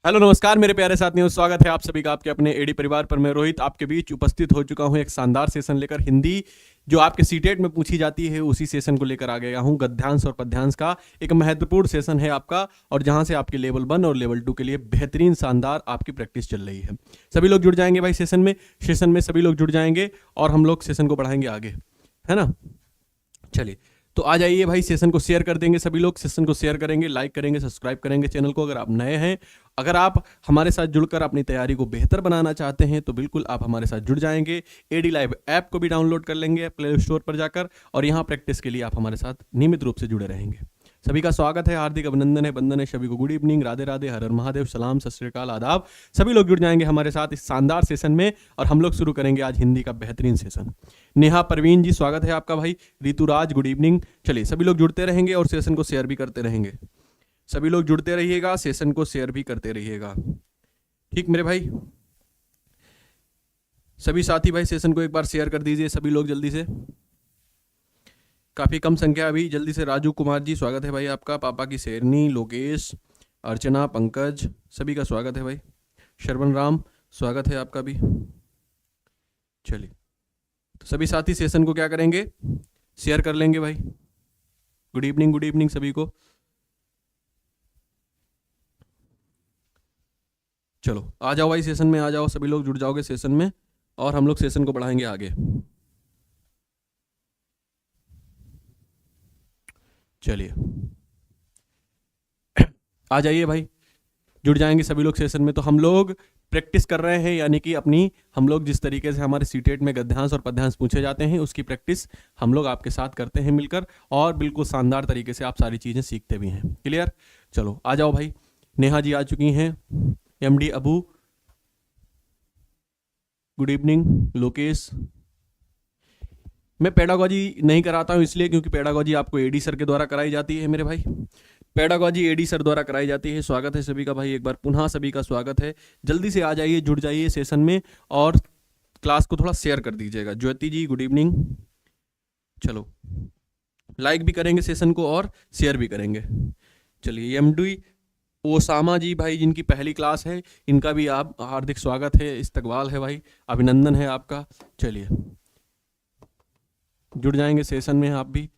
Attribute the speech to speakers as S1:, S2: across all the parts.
S1: Hello नमस्कार मेरे प्यारे साथियों, स्वागत है आप सभी का आपके अपने एडी परिवार पर। मैं रोहित आपके बीच उपस्थित हो चुका हूं एक शानदार सेशन लेकर। हिंदी जो आपके सीटेट में पूछी जाती है उसी सेशन को लेकर आ गया हूं। गद्यांश और पद्यांश का एक महत्वपूर्ण सेशन है आपका, और जहां से आपके लेवल 1 और लेवल 2 के लिए बेहतरीन शानदार आपकी प्रैक्टिस चल रही है। सभी लोग जुड़ जाएंगे भाई सेशन में सभी लोग जुड़ जाएंगे और हम लोग सेशन को बढ़ाएंगे आगे, है ना। चलिए तो आ जाइए भाई, सेशन को शेयर कर देंगे सभी लोग। सेशन को शेयर करेंगे, लाइक करेंगे, सब्सक्राइब करेंगे चैनल को अगर आप नए हैं। अगर आप हमारे साथ जुड़कर अपनी तैयारी को बेहतर बनाना चाहते हैं तो बिल्कुल आप हमारे साथ जुड़ जाएंगे। एडी लाइव ऐप को भी डाउनलोड कर लेंगे प्ले स्टोर पर जाकर, और यहाँ प्रैक्टिस के लिए आप हमारे साथ नियमित रूप से जुड़े रहेंगे। सभी का स्वागत है, हार्दिक अभिनंदन है, बंदन है सभी को। गुड इवनिंग, राधे राधे, हर हर महादेव, सलाम, सत श्री अकाल, आदाब। सभी लोग जुड़ जाएंगे हमारे साथ इस शानदार सेशन में, और हम लोग शुरू करेंगे आज हिंदी का बेहतरीन सेशन। नेहा परवीन जी स्वागत है आपका भाई। Rituraj good evening. चलिए सभी लोग जुड़ते रहेंगे और सेशन को शेयर भी करते रहेंगे। सभी लोग जुड़ते रहिएगा, सेशन को शेयर भी करते रहिएगा, ठीक मेरे भाई। सभी साथी भाई सेशन को एक बार शेयर कर दीजिए सभी लोग जल्दी से। काफ़ी कम संख्या अभी, जल्दी से। राजू कुमार जी स्वागत है भाई आपका। पापा की शेरनी, लोकेश, अर्चना, पंकज, सभी का स्वागत है भाई। शरवण राम स्वागत है आपका भी। चलिए तो सभी साथी सेशन को क्या करेंगे, शेयर कर लेंगे भाई। गुड इवनिंग सभी को। चलो आ जाओ भाई सेशन में, आ जाओ सभी लोग, जुड़ जाओगे सेशन में और हम लोग सेशन को बढ़ाएंगे आगे। चलिए आ जाइए भाई, जुड़ जाएंगे सभी लोग सेशन में। तो हम लोग प्रैक्टिस कर रहे हैं, यानी कि अपनी हम लोग जिस तरीके से हमारे सीटेट में गद्यांश और पद्यांश पूछे जाते हैं उसकी प्रैक्टिस हम लोग आपके साथ करते हैं मिलकर, और बिल्कुल शानदार तरीके से आप सारी चीज़ें सीखते भी हैं। क्लियर। चलो आ जाओ भाई। नेहा जी आ चुकी हैं, MD Abu good evening, Lokesh. मैं पेडागॉजी नहीं कराता हूँ इसलिए क्योंकि पेडागॉजी आपको एडी सर के द्वारा कराई जाती है मेरे भाई। पेडागॉजी एडी सर द्वारा कराई जाती है। स्वागत है सभी का भाई, एक बार पुनः सभी का स्वागत है। जल्दी से आ जाइए, जुड़ जाइए सेशन में और क्लास को थोड़ा शेयर कर दीजिएगा। ज्योति जी गुड इवनिंग। चलो लाइक भी करेंगे सेशन को और शेयर भी करेंगे। चलिए एमडी ओसामा जी भाई, जिनकी पहली क्लास है, इनका भी आप हार्दिक स्वागत है, इस्तकबाल है भाई, अभिनंदन है आपका। चलिए जुड़ जाएंगे सेशन में आप भी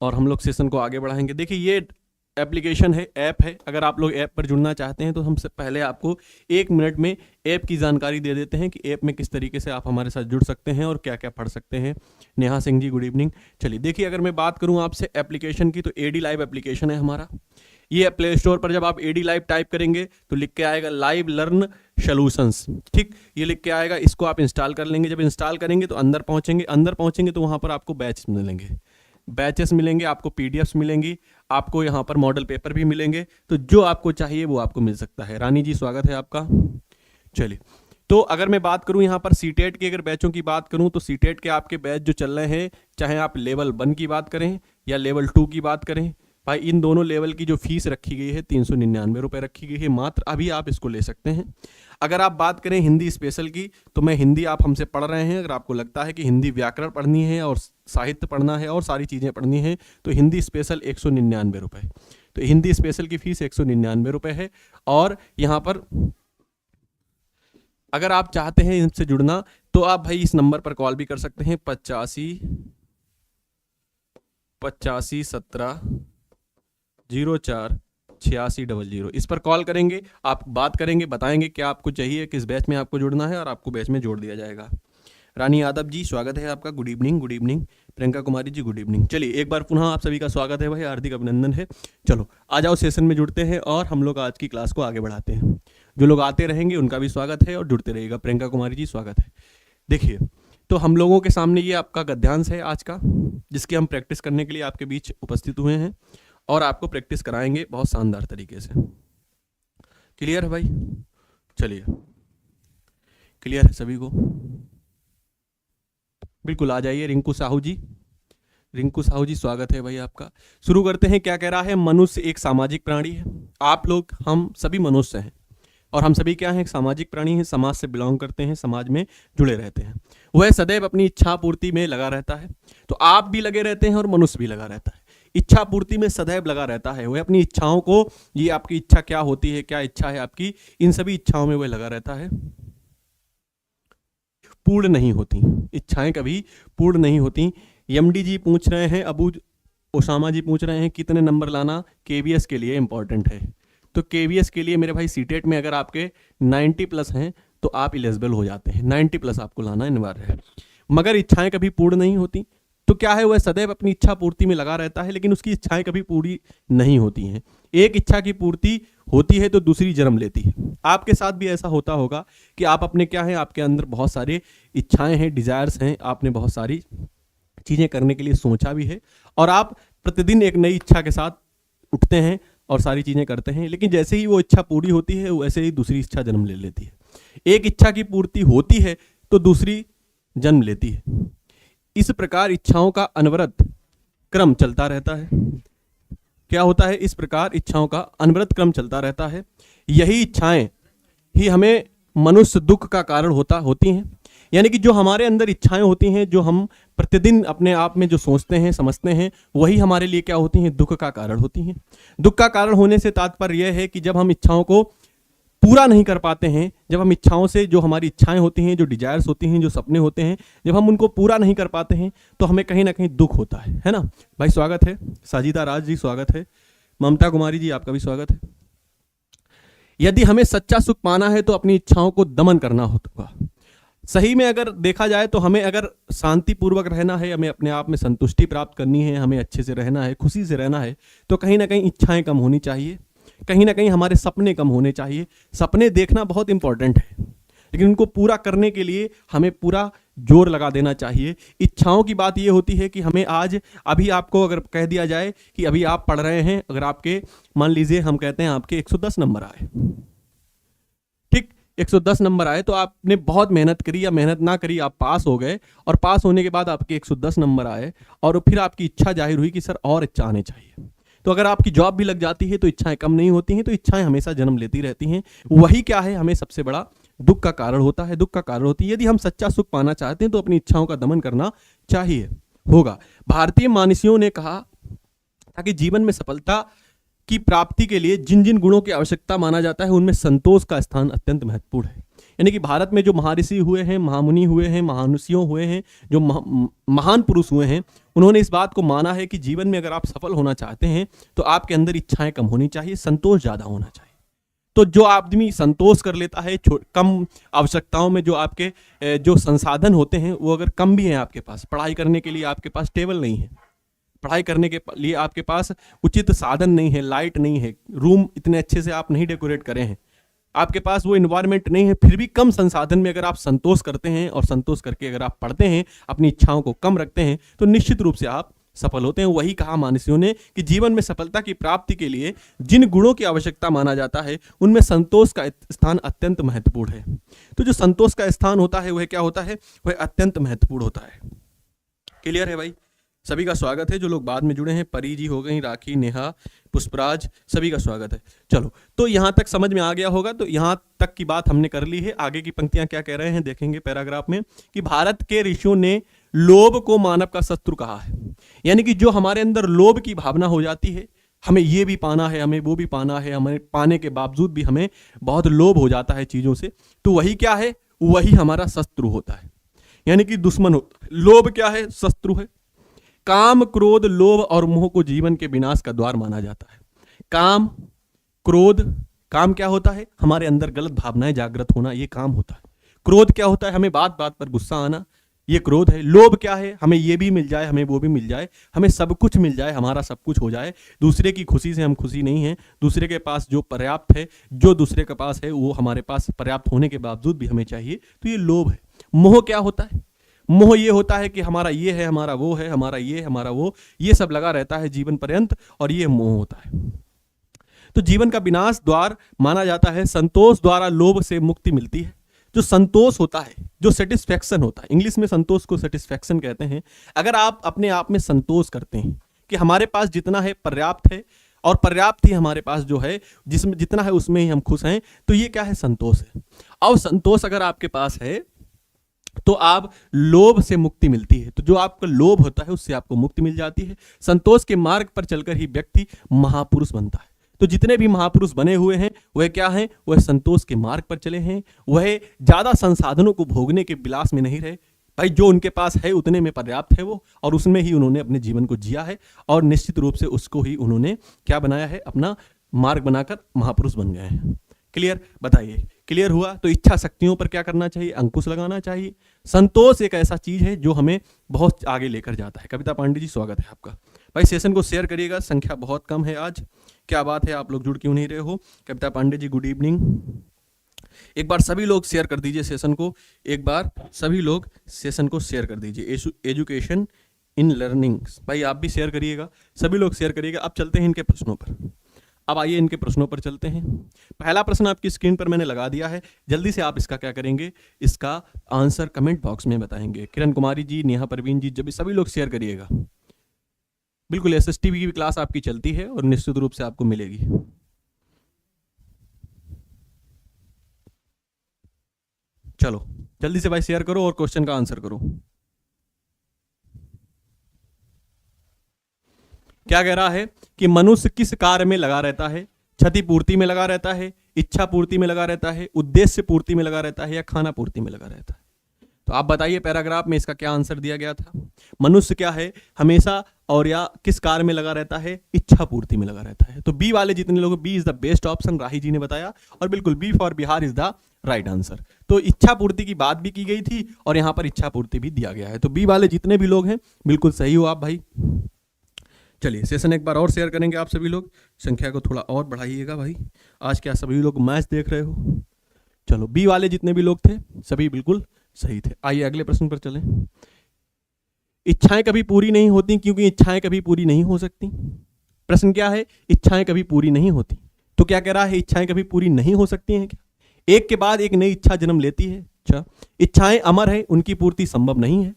S1: और हम लोग सेशन को आगे बढ़ाएंगे। देखिए ये एप्लीकेशन है, ऐप है। अगर आप लोग ऐप पर जुड़ना चाहते हैं तो हम पहले आपको 1 मिनट में ऐप की जानकारी दे देते हैं कि ऐप में किस तरीके से आप हमारे साथ जुड़ सकते हैं और क्या क्या पढ़ सकते हैं। Neha Singh ji good evening. चलिए देखिए, अगर मैं बात करूं आपसे एप्लीकेशन की, तो एडी लाइव एप्लीकेशन है हमारा। ये प्ले स्टोर पर जब आप एडी लाइव टाइप करेंगे तो लिख के आएगा लाइव लर्न सॉल्यूशंस, ठीक, ये लिख के आएगा। इसको आप इंस्टॉल कर लेंगे। जब इंस्टॉल करेंगे तो अंदर पहुंचेंगे तो वहां पर आपको बैचेस मिलेंगे, आपको पीडीएफ्स मिलेंगी, आपको यहाँ पर मॉडल पेपर भी मिलेंगे। तो जो आपको चाहिए वो आपको मिल सकता है। रानी जी स्वागत है आपका। चलिए तो अगर मैं बात करूं यहाँ पर सीटेट के, अगर बैचों की बात करूं तो सीटेट के आपके बैच जो चल रहे हैं, चाहे आप लेवल 1 की बात करें या लेवल 2 की बात करें भाई, इन दोनों लेवल की जो फीस रखी गई है 399 रुपये रखी गई है मात्र। अभी आप इसको ले सकते हैं। अगर आप बात करें हिंदी स्पेशल की, तो मैं हिंदी आप हमसे पढ़ रहे हैं, अगर आपको लगता है कि हिंदी व्याकरण पढ़नी है और साहित्य पढ़ना है और सारी चीज़ें पढ़नी है तो हिंदी स्पेशल 199 रुपये। तो हिंदी स्पेशल की फीस 199 रुपये है। और यहाँ पर अगर आप चाहते हैं इनसे जुड़ना तो आप भाई इस नंबर पर कॉल भी कर सकते हैं, 85 17 04 8600। इस पर कॉल करेंगे, आप बात करेंगे, बताएंगे क्या आपको चाहिए, किस बैच में आपको जुड़ना है, और आपको बैच में जोड़ दिया जाएगा। रानी यादव जी स्वागत है आपका। Good evening. Priyanka Kumari ji good evening. चलिए एक बार पुनः आप सभी का स्वागत है भाई, हार्दिक अभिनंदन है। चलो आ जाओ सेशन में जुड़ते हैं और हम लोग आज की क्लास को आगे बढ़ाते हैं। जो लोग आते रहेंगे उनका भी स्वागत है और जुड़ते रहेगा। प्रियंका कुमारी जी स्वागत है। देखिए तो हम लोगों के सामने ये आपका गद्यांश है आज का, जिसकी हम प्रैक्टिस करने के लिए आपके बीच उपस्थित हुए हैं और आपको प्रैक्टिस कराएंगे बहुत शानदार तरीके से। क्लियर है भाई। चलिए क्लियर है सभी को, बिल्कुल आ जाइए। रिंकू साहू जी स्वागत है भाई आपका। शुरू करते हैं। क्या कह रहा है, मनुष्य एक सामाजिक प्राणी है। आप लोग, हम सभी मनुष्य हैं और हम सभी क्या हैं, एक सामाजिक प्राणी हैं, समाज से बिलोंग करते हैं, समाज में जुड़े रहते हैं। वह सदैव अपनी इच्छा पूर्ति में लगा रहता है। तो आप भी लगे रहते हैं और मनुष्य भी लगा रहता है। इच्छा पूर्ति में सदैव लगा रहता है। वह अपनी इच्छाओं को, ये आपकी इच्छा क्या होती है, क्या इच्छा है आपकी, इन सभी इच्छाओं में वह लगा रहता है। पूर्ण नहीं होती, इच्छाएं कभी पूर्ण नहीं होती। एमडी जी पूछ रहे हैं, अबू ओसामा जी पूछ रहे हैं कितने नंबर लाना केवीएस के लिए इंपॉर्टेंट है। तो केवीएस के लिए मेरे भाई सीटेट में अगर आपके 90 प्लस हैं तो आप एलिजिबल हो जाते हैं। 90 प्लस आपको लाना अनिवार्य है। मगर इच्छाएं कभी पूर्ण नहीं होती, तो क्या है, वह सदैव अपनी इच्छा पूर्ति में लगा रहता है, लेकिन उसकी इच्छाएं कभी पूरी नहीं होती हैं। एक इच्छा की पूर्ति होती है तो दूसरी जन्म लेती है। आपके साथ भी ऐसा होता होगा कि आप अपने क्या है, आपके अंदर बहुत सारे इच्छाएं हैं, डिजायर्स हैं, आपने बहुत सारी चीजें करने के लिए सोचा भी है और आप प्रतिदिन एक नई इच्छा के साथ उठते हैं और सारी चीजें करते हैं, लेकिन जैसे ही वो इच्छा पूरी होती है वैसे ही दूसरी इच्छा जन्म ले लेती है। एक इच्छा की पूर्ति होती है तो दूसरी जन्म लेती है। इस प्रकार इच्छाओं का अनवरत क्रम चलता रहता है। क्या होता है, इस प्रकार इच्छाओं का अनवरत क्रम चलता रहता है। यही इच्छाएं ही हमें मनुष्य दुख का कारण होती हैं। यानी कि जो हमारे अंदर इच्छाएं होती हैं, जो हम प्रतिदिन अपने आप में जो सोचते हैं, समझते हैं, वही हमारे लिए क्या होती हैं, दुख का कारण होती हैं। दुख का कारण होने से तात्पर्य यह है कि जब हम इच्छाओं को पूरा नहीं कर पाते हैं, जब हम इच्छाओं से, जो हमारी इच्छाएं होती हैं, जो डिजायर्स होती हैं, जो सपने होते हैं, जब हम उनको पूरा नहीं कर पाते हैं तो हमें कहीं ना कहीं दुख होता है ना भाई। स्वागत है साजिदा राज जी, स्वागत है। ममता कुमारी जी, आपका भी स्वागत है। यदि हमें सच्चा सुख पाना है तो अपनी इच्छाओं को दमन करना होगा। सही में अगर देखा जाए तो हमें अगर शांतिपूर्वक रहना है, हमें अपने आप में संतुष्टि प्राप्त करनी है, हमें अच्छे से रहना है, खुशी से रहना है, तो कहीं ना कहीं इच्छाएं कम होनी चाहिए, कहीं ना कहीं हमारे सपने कम होने चाहिए। सपने देखना बहुत इंपॉर्टेंट है, लेकिन उनको पूरा करने के लिए हमें पूरा जोर लगा देना चाहिए। इच्छाओं की बात ये होती है कि हमें आज, अभी आपको अगर कह दिया जाए कि अभी आप पढ़ रहे हैं, अगर आपके मान लीजिए हम कहते हैं आपके 110 नंबर आए, ठीक, 110 नंबर आए तो आपने बहुत मेहनत करी या मेहनत ना करी, आप पास हो गए, और पास होने के बाद आपके 110 नंबर आए और फिर आपकी इच्छा जाहिर हुई कि सर और अच्छा आने चाहिए। तो अगर आपकी जॉब भी लग जाती है तो इच्छाएं कम नहीं होती हैं, तो इच्छाएं हमेशा जन्म लेती रहती हैं। वही क्या है, हमें सबसे बड़ा दुख का कारण होता है, दुख का कारण होती है। यदि हम सच्चा सुख पाना चाहते हैं तो अपनी इच्छाओं का दमन करना चाहिए होगा। भारतीय मानसियों ने कहा था कि जीवन में सफलता की प्राप्ति के लिए जिन जिन गुणों की आवश्यकता माना जाता है उनमें संतोष का स्थान अत्यंत महत्वपूर्ण है। यानी कि भारत में जो महर्षि हुए हैं, महामुनि हुए हैं, महानुषियों हुए हैं, जो महान पुरुष हुए हैं, उन्होंने इस बात को माना है कि जीवन में अगर आप सफल होना चाहते हैं तो आपके अंदर इच्छाएं कम होनी चाहिए, संतोष ज्यादा होना चाहिए। तो जो आदमी संतोष कर लेता है, कम आवश्यकताओं में जो आपके जो संसाधन होते हैं वो अगर कम भी हैं आपके पास, पढ़ाई करने के लिए आपके पास टेबल नहीं है, पढ़ाई करने के लिए आपके पास उचित साधन नहीं है, लाइट नहीं है, रूम इतने अच्छे से आप नहीं डेकोरेट करे हैं, आपके पास वो इन्वायरमेंट नहीं है, फिर भी कम संसाधन में अगर आप संतोष करते हैं और संतोष करके अगर आप पढ़ते हैं, अपनी इच्छाओं को कम रखते हैं, तो निश्चित रूप से आप सफल होते हैं। वही कहा मानसियों ने कि जीवन में सफलता की प्राप्ति के लिए जिन गुणों की आवश्यकता माना जाता है उनमें संतोष का स्थान अत्यंत महत्वपूर्ण है। तो जो संतोष का स्थान होता है वह क्या होता है, वह अत्यंत महत्वपूर्ण होता है। क्लियर है भाई? सभी का स्वागत है। जो लोग बाद में जुड़े हैं, परी जी हो गई, राखी, नेहा, पुष्पराज, सभी का स्वागत है। चलो, तो यहां तक समझ में आ गया होगा। तो यहां तक की बात हमने कर ली है। आगे की पंक्तियां क्या कह रहे हैं देखेंगे पैराग्राफ में, कि भारत के ऋषियों ने लोभ को मानव का शत्रु कहा है। यानी कि जो हमारे अंदर लोभ की भावना हो जाती है, हमें ये भी पाना है, हमें वो भी पाना है, हमें पाने के बावजूद भी हमें बहुत लोभ हो जाता है चीजों से, तो वही क्या है, वही हमारा शत्रु होता है, यानी कि दुश्मन होता है। लोभ क्या है, शत्रु है। काम, क्रोध, लोभ और मोह को जीवन के विनाश का द्वार माना जाता है। काम, क्रोध, काम क्या होता है, हमारे अंदर गलत भावनाएं जागृत होना, ये काम होता है। क्रोध क्या होता है, हमें बात बात पर गुस्सा आना, ये क्रोध है। लोभ क्या है, हमें ये भी मिल जाए, हमें वो भी मिल जाए, हमें सब कुछ मिल जाए, हमारा सब कुछ हो जाए। दूसरे की खुशी से हम खुशी नहीं हैं, दूसरे के पास जो पर्याप्त है, जो दूसरे के पास है वो हमारे पास पर्याप्त होने के बावजूद भी हमें चाहिए, तो ये लोभ है। मोह क्या होता है, मोह ये होता है कि हमारा ये है, हमारा वो है, हमारा ये, हमारा वो, ये सब लगा रहता है जीवन पर्यंत, और ये मोह होता है। तो जीवन का विनाश द्वार माना जाता है। संतोष द्वारा लोभ से मुक्ति मिलती है। जो संतोष होता है, जो सेटिस्फैक्शन होता है, इंग्लिश में संतोष को सेटिस्फैक्शन कहते हैं। अगर आप अपने आप में संतोष करते हैं कि हमारे पास जितना है पर्याप्त है, और पर्याप्त ही हमारे पास जो है, जिसमें जितना है उसमें ही हम खुश हैं, तो ये क्या है, संतोष है। और संतोष अगर आपके पास है तो आप लोभ से मुक्ति मिलती है। तो जो आपका लोभ होता है उससे आपको मुक्ति मिल जाती है। संतोष के मार्ग पर चलकर ही व्यक्ति महापुरुष बनता है। तो जितने भी महापुरुष बने हुए हैं वह क्या हैं? वह संतोष के मार्ग पर चले हैं। वह ज्यादा संसाधनों को भोगने के विलास में नहीं रहे भाई, जो उनके पास है उतने में पर्याप्त है वो, और उसमें ही उन्होंने अपने जीवन को जिया है और निश्चित रूप से उसको ही उन्होंने क्या बनाया है? अपना मार्ग बनाकर महापुरुष बन गए हैं। क्लियर? बताइए, क्लियर हुआ? तो इच्छा शक्तियों पर क्या करना चाहिए? अंकुश लगाना चाहिए। संतोष एक ऐसा चीज है जो हमें बहुत आगे लेकर जाता है। कविता पांडे जी स्वागत है आपका। भाई सेशन को शेयर करिएगा, संख्या बहुत कम है आज। क्या बात है, आप लोग जुड़ क्यों नहीं रहे हो? कविता पांडे जी गुड इवनिंग। एक बार सभी लोग शेयर कर दीजिए सेशन को, एक बार सभी लोग सेशन को शेयर कर दीजिए। एजुकेशन इन लर्निंग, भाई आप भी शेयर करिएगा, सभी लोग शेयर करिएगा। अब चलते हैं इनके प्रश्नों पर। अब आइए इनके प्रश्नों पर चलते हैं। पहला प्रश्न आपकी स्क्रीन पर मैंने लगा दिया है, जल्दी से आप इसका क्या करेंगे? इसका आंसर कमेंट बॉक्स में बताएंगे। किरण कुमारी जी, नेहा परवीन जी, जब सभी लोग शेयर करिएगा। बिल्कुल SST की भी क्लास आपकी चलती है और निश्चित रूप से आपको मिलेगी। चलो जल्दी से भाई शेयर करो और क्वेश्चन का आंसर करो। क्या कह रहा है कि मनुष्य किस कार्य में लगा रहता है? क्षतिपूर्ति में लगा रहता है, इच्छा पूर्ति में लगा रहता है, उद्देश्य पूर्ति में लगा रहता है, या खाना पूर्ति में लगा रहता है? तो आप बताइए पैराग्राफ में इसका क्या आंसर दिया गया था। मनुष्य क्या है? हमेशा और या किस कार्य में लगा रहता है? इच्छा पूर्ति में लगा रहता है। तो बी वाले जितने लोग, B is the best option, Rahi ji ने बताया, और बिल्कुल B for Bihar is the right answer. तो इच्छा पूर्ति की बात भी की गई थी और यहां पर इच्छा पूर्ति भी दिया गया है। तो बी वाले जितने भी लोग हैं बिल्कुल सही हो आप भाई। चलिए सेशन एक बार और शेयर करेंगे आप सभी लोग, संख्या को थोड़ा और बढ़ाइएगा भाई। आज क्या सभी लोग मैच देख रहे हो? चलो बी वाले जितने भी लोग थे सभी बिल्कुल सही थे। आइए अगले प्रश्न पर चलें। इच्छाएं कभी पूरी नहीं होती क्योंकि इच्छाएं कभी पूरी नहीं हो सकती। प्रश्न क्या है? इच्छाएं कभी पूरी नहीं होती। तो क्या कह रहा है? इच्छाएं कभी पूरी नहीं हो सकती हैं क्या? एक के बाद एक नई इच्छा जन्म लेती है। अच्छा, इच्छाएं अमर है, उनकी पूर्ति संभव नहीं है,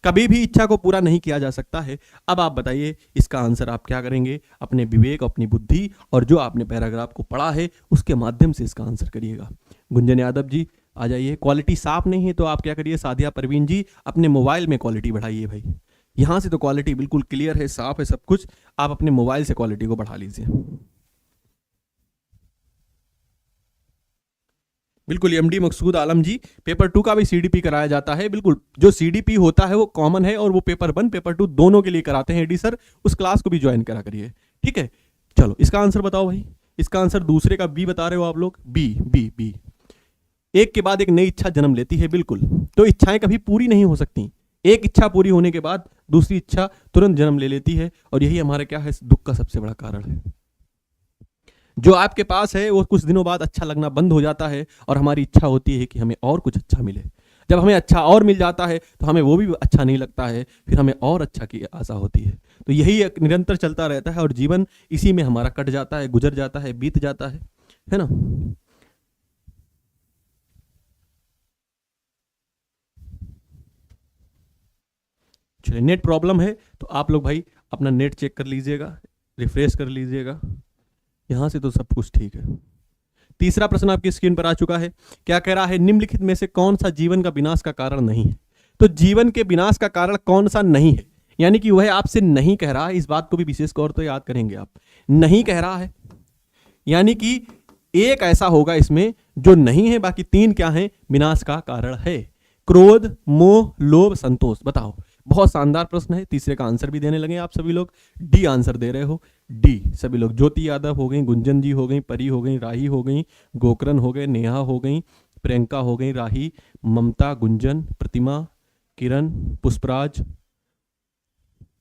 S1: कभी भी इच्छा को पूरा नहीं किया जा सकता है। अब आप बताइए इसका आंसर आप क्या करेंगे? अपने विवेक, अपनी बुद्धि और जो आपने पैराग्राफ को पढ़ा है उसके माध्यम से इसका आंसर करिएगा। गुंजन यादव जी आ जाइए। क्वालिटी साफ नहीं है तो आप क्या करिए? सादिया परवीन जी अपने मोबाइल में क्वालिटी बढ़ाइए भाई। यहां से तो क्वालिटी बिल्कुल क्लियर है, साफ है सब कुछ, आप अपने मोबाइल से क्वालिटी को बढ़ा लीजिए। बिल्कुल एमडी मकसूद आलम जी, पेपर 2 का भी सीडीपी कराया जाता है। बिल्कुल जो सीडीपी होता है वो कॉमन है और वो पेपर 1 पेपर 2 दोनों के लिए कराते हैं एडी सर, उस क्लास को भी ज्वाइन करा करिए, ठीक है। चलो इसका आंसर बताओ भाई। इसका आंसर दूसरे का बी बता रहे हो आप लोग, बी बी बी। एक के बाद एक नई इच्छा जन्म लेती है, बिल्कुल। तो इच्छाएं कभी पूरी नहीं हो सकती, एक इच्छा पूरी होने के बाद दूसरी इच्छा तुरंत जन्म ले लेती है, और यही हमारे क्या है? दुख का सबसे बड़ा कारण है। जो आपके पास है वो कुछ दिनों बाद अच्छा लगना बंद हो जाता है और हमारी इच्छा होती है कि हमें और कुछ अच्छा मिले। जब हमें अच्छा और मिल जाता है तो हमें वो भी अच्छा नहीं लगता है, फिर हमें और अच्छा की आशा होती है। तो यही एक निरंतर चलता रहता है और जीवन इसी में हमारा कट जाता है, गुजर जाता है, बीत जाता है ना। चलिए नेट प्रॉब्लम है तो आप लोग भाई अपना नेट चेक कर लीजिएगा, रिफ्रेश कर लीजिएगा। यहां से तो सब कुछ ठीक है। तीसरा प्रश्न आपकी स्क्रीन पर आ चुका है। क्या कह रहा है? निम्नलिखित में से कौन सा जीवन का विनाश का कारण नहीं है? तो जीवन के विनाश का कारण कौन सा नहीं है, यानी कि वह आपसे नहीं कह रहा है। इस बात को भी विशेष तौर तो याद करेंगे आप, नहीं कह रहा है यानी कि एक ऐसा होगा इसमें जो नहीं है, बाकी 3 क्या है? विनाश का कारण है। क्रोध, मोह, लोभ, संतोष। बताओ, बहुत शानदार प्रश्न है। तीसरे का आंसर भी देने लगे आप सभी लोग, डी आंसर दे रहे हो, डी सभी लोग। ज्योति यादव हो गई, गुंजन जी हो गई, परी हो गई, राही हो गई, गोकरण हो गए, नेहा हो गई, प्रियंका हो गई, राही, ममता, गुंजन, प्रतिमा, किरण, पुष्पराज,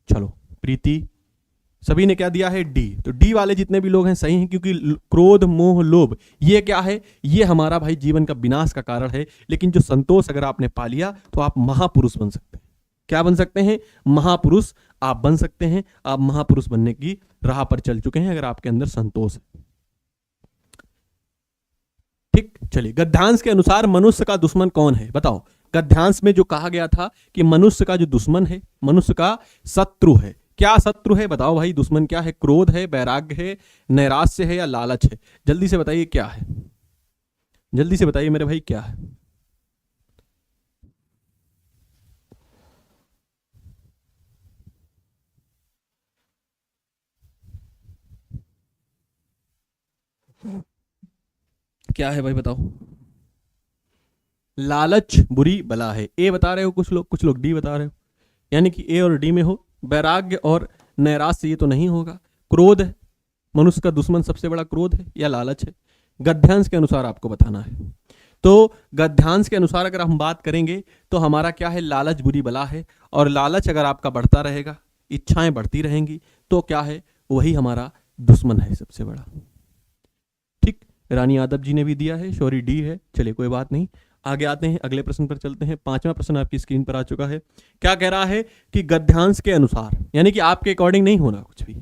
S1: चलो प्रीति, सभी ने क्या दिया है? डी। तो डी वाले जितने भी लोग हैं सही हैं, क्योंकि क्रोध, मोह, लोभ ये क्या है? ये हमारा भाई जीवन का विनाश का कारण है। लेकिन जो संतोष अगर आपने पा लिया तो आप महापुरुष बन सकते हैं। क्या बन सकते हैं? महापुरुष आप बन सकते हैं। आप महापुरुष बनने की राह पर चल चुके हैं अगर आपके अंदर संतोष है। ठीक, चलिए गद्यांश के अनुसार मनुष्य का दुश्मन कौन है? बताओ। गद्यांश में जो कहा गया था कि मनुष्य का जो दुश्मन है, मनुष्य का शत्रु है, क्या शत्रु है? बताओ भाई, दुश्मन क्या है? क्रोध है, वैराग्य है, नैराश्य है, या लालच है? जल्दी से बताइए क्या है, जल्दी से बताइए मेरे भाई क्या है। क्या है भाई बताओ? लालच बुरी बला है। ए बता रहे हो कुछ लोग डी बता रहे हो, यानी कि ए और डी में हो। वैराग्य और नैराश्य ये तो नहीं होगा। क्रोध है, मनुष्य का दुश्मन सबसे बड़ा क्रोध है या लालच है? गद्यांश के अनुसार आपको बताना है। तो गद्यांश के अनुसार अगर हम बात करेंगे तो हमारा क्या है, लालच बुरी बला है। और लालच अगर आपका बढ़ता रहेगा, इच्छाएं बढ़ती रहेंगी, तो क्या है, वही हमारा दुश्मन है सबसे बड़ा। ठीक, रानी यादव जी ने भी दिया है, सॉरी डी है, चलिए कोई बात नहीं। आगे आते हैं, अगले प्रश्न पर चलते हैं। 5वां प्रश्न आपकी स्क्रीन पर आ चुका है। क्या कह रहा है कि गद्यांश के अनुसार, यानी कि आपके अकॉर्डिंग नहीं होना कुछ भी,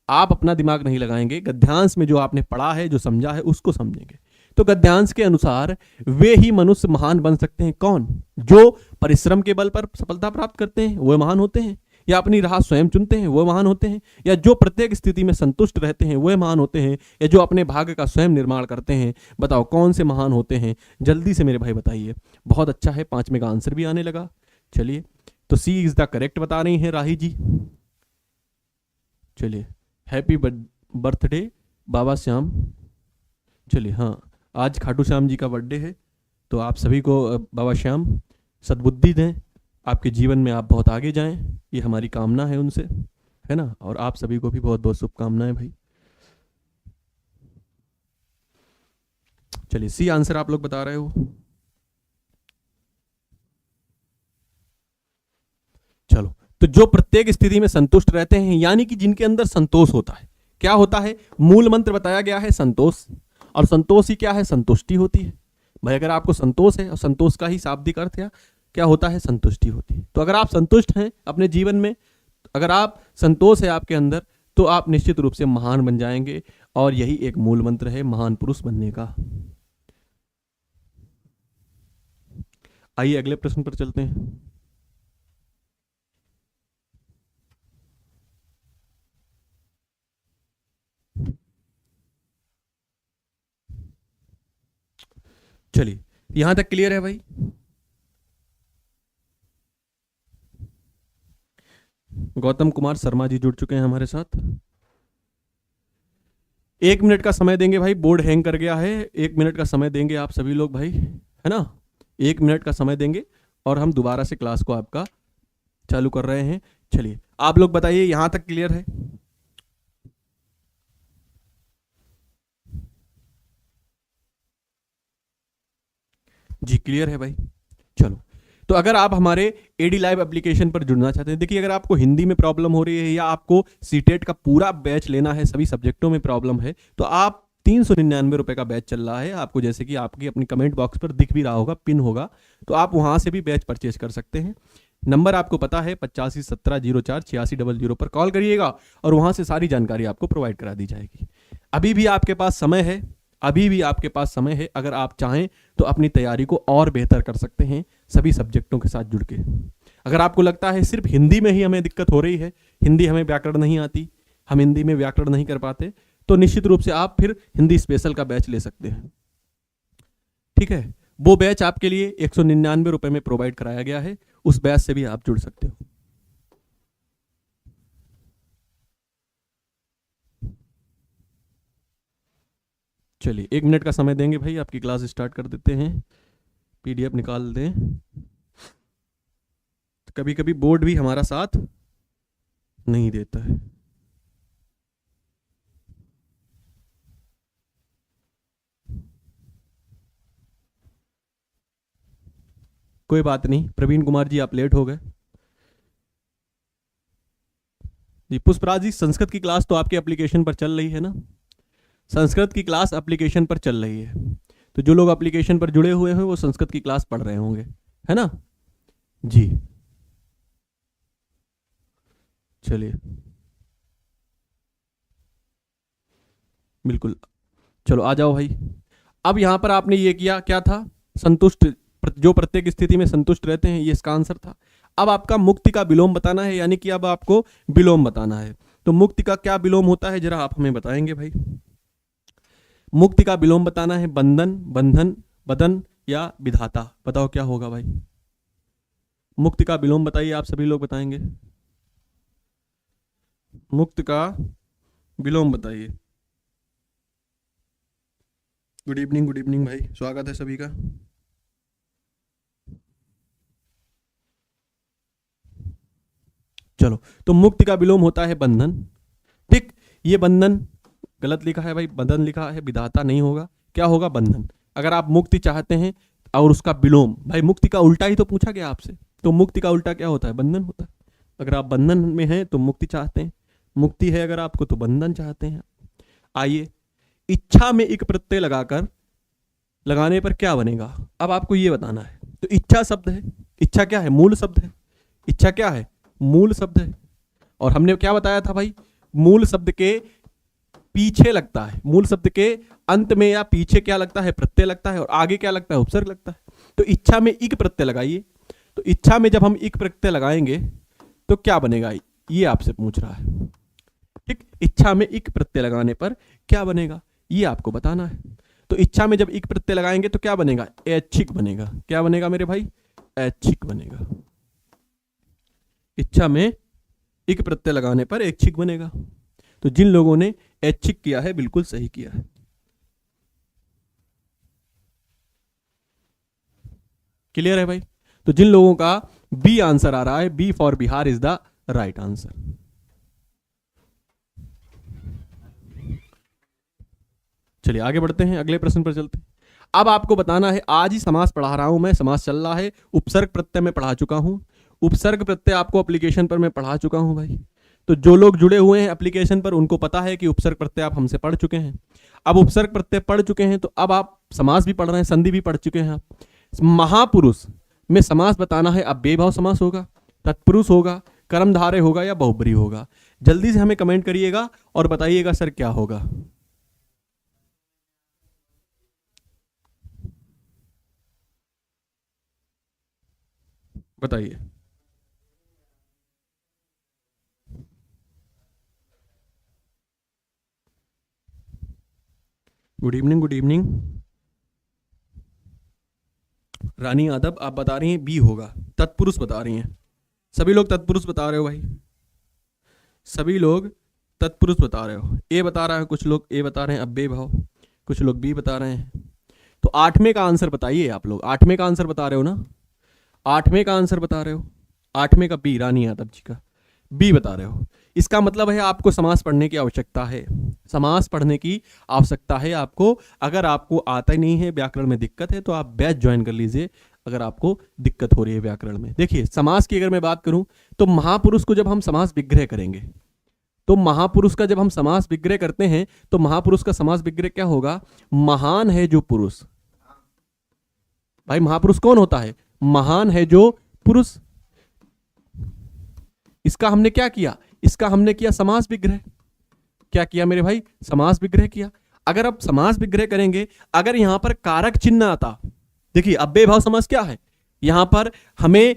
S1: आप अपना दिमाग नहीं लगाएंगे, गद्यांश में जो आपने पढ़ा है, जो समझा है, उसको समझेंगे। तो गद्यांश के अनुसार वे ही मनुष्य महान बन सकते हैं। कौन? जो परिश्रम के बल पर सफलता प्राप्त करते हैं वो महान होते हैं, या अपनी राह स्वयं चुनते हैं वो महान होते हैं, या जो प्रत्येक स्थिति में संतुष्ट रहते हैं वो महान होते हैं, या जो अपने भाग्य का स्वयं निर्माण करते हैं। बताओ कौन से महान होते हैं? जल्दी से मेरे भाई बताइए। बहुत अच्छा है, 5वें का आंसर भी आने लगा। चलिए, तो सी इज द करेक्ट बता रही हैं राही जी। चलिए, हैप्पी बर्थडे बाबा श्याम। चलिए, हाँ, आज खाटू श्याम जी का बर्थडे है, तो आप सभी को बाबा श्याम सद्बुद्धि दें, आपके जीवन में आप बहुत आगे जाएं, ये हमारी कामना है उनसे, है ना। और आप सभी को भी बहुत बहुत शुभकामनाएं भाई। चलिए, सी आंसर आप लोग बता रहे हो। चलो, तो जो प्रत्येक स्थिति में संतुष्ट रहते हैं, यानी कि जिनके अंदर संतोष होता है। क्या होता है? मूल मंत्र बताया गया है संतोष, और संतोष ही क्या है, संतुष्टि होती है भाई। अगर आपको संतोष है, और संतोष का ही शाब्दिक अर्थ क्या होता है, संतुष्टि होती है। तो अगर आप संतुष्ट हैं अपने जीवन में, अगर आप संतोष है आपके अंदर, तो आप निश्चित रूप से महान बन जाएंगे। और यही एक मूल मंत्र है महान पुरुष बनने का। आइए अगले प्रश्न पर चलते हैं। चलिए, यहां तक क्लियर है भाई? गौतम कुमार शर्मा जी जुड़ चुके हैं हमारे साथ। 1 मिनट का समय देंगे भाई, बोर्ड हैंग कर गया है। 1 मिनट का समय देंगे आप सभी लोग भाई, है ना। 1 मिनट का समय देंगे और हम दोबारा से क्लास को आपका चालू कर रहे हैं। चलिए, आप लोग बताइए, यहां तक क्लियर है? जी क्लियर है भाई। चलो, तो अगर आप हमारे एडी लाइव एप्लीकेशन पर जुड़ना चाहते हैं, देखिए अगर आपको हिंदी में प्रॉब्लम हो रही है, या आपको सीटेट का पूरा बैच लेना है, सभी सब्जेक्टों में प्रॉब्लम है, तो आप 399 का बैच चल रहा है आपको, जैसे कि आपकी अपनी कमेंट बॉक्स पर दिख भी रहा होगा, पिन होगा, तो आप वहां से भी बैच परचेज कर सकते हैं। नंबर आपको पता है 8517048600 पर कॉल करिएगा और वहां से सारी जानकारी आपको प्रोवाइड करा दी जाएगी। अभी भी आपके पास समय है, अभी भी आपके पास समय है, अगर आप चाहें तो अपनी तैयारी को और बेहतर कर सकते हैं सभी सब्जेक्टों के साथ जुड़ के। अगर आपको लगता है सिर्फ हिंदी में ही हमें दिक्कत हो रही है, हिंदी हमें व्याकरण नहीं आती, हम हिंदी में व्याकरण नहीं कर पाते, तो निश्चित रूप से आप फिर हिंदी स्पेशल का बैच ले सकते हैं। ठीक है, वो बैच आपके लिए 199 रुपए में प्रोवाइड कराया गया है, उस बैच से भी आप जुड़ सकते हो। चलिए, 1 मिनट का समय देंगे भाई, आपकी क्लास स्टार्ट कर देते हैं। पीडीएफ निकाल दें। कभी कभी बोर्ड भी हमारा साथ नहीं देता है। कोई बात नहीं, प्रवीण कुमार जी आप लेट हो गए जी। पुष्पराज जी, संस्कृत की क्लास तो आपके एप्लीकेशन पर चल रही है ना? संस्कृत की क्लास एप्लीकेशन पर चल रही है, तो जो लोग एप्लीकेशन पर जुड़े हुए हैं वो संस्कृत की क्लास पढ़ रहे होंगे, है ना जी। चलिए, बिल्कुल, चलो आ जाओ भाई। अब यहां पर आपने ये किया, क्या था, संतुष्ट, जो प्रत्येक स्थिति में संतुष्ट रहते हैं, ये इसका आंसर था। अब आपका मुक्ति का विलोम बताना है, यानी कि अब आपको विलोम बताना है। तो मुक्ति का क्या विलोम होता है, जरा आप हमें बताएंगे भाई। मुक्ति का विलोम बताना है, बंधन, बंधन, बदन या विधाता। बताओ क्या होगा भाई? मुक्ति का विलोम बताइए, आप सभी लोग बताएंगे। मुक्त का विलोम बताइए। गुड इवनिंग भाई, स्वागत है सभी का। चलो, तो मुक्ति का विलोम होता है बंधन। ठीक, ये बंधन गलत लिखा है भाई, बंधन लिखा है, विधाता नहीं होगा, क्या होगा बंधन। अगर आप मुक्ति चाहते हैं और उसका विलोम, भाई मुक्ति का उल्टा ही तो पूछा गया आपसे, तो मुक्ति का उल्टा क्या होता है, बंधन होता है। अगर आप बंधन में हैं तो मुक्ति चाहते हैं, मुक्ति है अगर आपको तो बंधन चाहते हैं। आइए, इच्छा में एक प्रत्यय लगाने पर क्या बनेगा, अब आपको ये बताना है। तो इच्छा शब्द है, इच्छा क्या है, मूल शब्द है। इच्छा क्या है, मूल शब्द है। और हमने क्या बताया था भाई, मूल शब्द के पीछे लगता है, मूल शब्द के अंत में या पीछे क्या लगता है, प्रत्यय लगता है, और आगे क्या लगता है, उपसर्ग लगता है। तो इच्छा में इक प्रत्यय लगाइए। तो इच्छा में जब हम इक प्रत्यय लगाएंगे तो क्या बनेगा, ये आपसे पूछ रहा है। ठीक, इच्छा में इक प्रत्यय लगाने पर क्या बनेगा, ये आपको बताना है। तो इच्छा में जब इक प्रत्यय लगाएंगे तो क्या बनेगा, ऐच्छिक बनेगा। क्या बनेगा मेरे भाई, ऐच्छिक बनेगा। इच्छा में इक प्रत्यय लगाने पर ऐच्छिक बनेगा। तो जिन लोगों ने ऐच्छिक किया है बिल्कुल सही किया है। क्लियर है भाई। तो जिन लोगों का बी आंसर आ रहा है, B for Bihar is the right answer. चलिए आगे बढ़ते हैं, अगले प्रश्न पर चलते हैं। अब आपको बताना है, आज ही समास पढ़ा रहा हूं मैं, समास चल रहा है, उपसर्ग प्रत्यय में पढ़ा चुका हूं। उपसर्ग प्रत्यय आपको एप्लीकेशन पर मैं पढ़ा चुका हूं भाई। तो जो लोग जुड़े हुए हैं एप्लीकेशन पर उनको पता है कि उपसर्ग प्रत्यय आप हमसे पढ़ चुके हैं। अब उपसर्ग प्रत्यय पढ़ चुके हैं तो अब आप समास भी पढ़ रहे हैं, संधि भी पढ़ चुके हैं आप। महापुरुष में समास बताना है, अब बेभाव समास होगा, तत्पुरुष होगा, कर्मधारय होगा या बहुब्री होगा। जल्दी से हमें कमेंट करिएगा और बताइएगा सर क्या होगा। बताइए। गुड इवनिंग रानी यादव, आप बता रही हैं बी होगा, तत्पुरुष बता रही हैं। सभी लोग तत्पुरुष बता रहे हो भाई, सभी लोग तत्पुरुष बता रहे हो। ए बता रहा है, कुछ लोग ए बता रहे हैं, अब बेभाव, कुछ लोग बी बता रहे हैं। तो आठवें का आंसर बताइए आप लोग, आठवें का आंसर बता रहे हो ना, आठवें का आंसर बता रहे हो, आठवें का बी, रानी यादव जी का बी बता रहे हो। इसका मतलब है आपको समास पढ़ने की आवश्यकता है, समास पढ़ने की आवश्यकता है आपको। अगर आपको आता ही नहीं है, व्याकरण में दिक्कत है, तो आप बैच ज्वाइन कर लीजिए अगर आपको दिक्कत हो रही है व्याकरण में। देखिए समास की अगर मैं बात करूं तो महापुरुष को जब हम समास विग्रह करेंगे, तो महापुरुष का जब हम समास विग्रह करते हैं तो महापुरुष का समास विग्रह क्या होगा, महान है जो पुरुष। भाई महापुरुष कौन होता है, महान है जो पुरुष। इसका हमने क्या किया, इसका हमने किया समास विग्रह। क्या किया मेरे भाई, समास विग्रह किया। अगर आप समास विग्रह करेंगे, अगर यहां पर कारक चिन्ह आता, देखिए अव्यय भाव समास क्या है, यहां पर हमें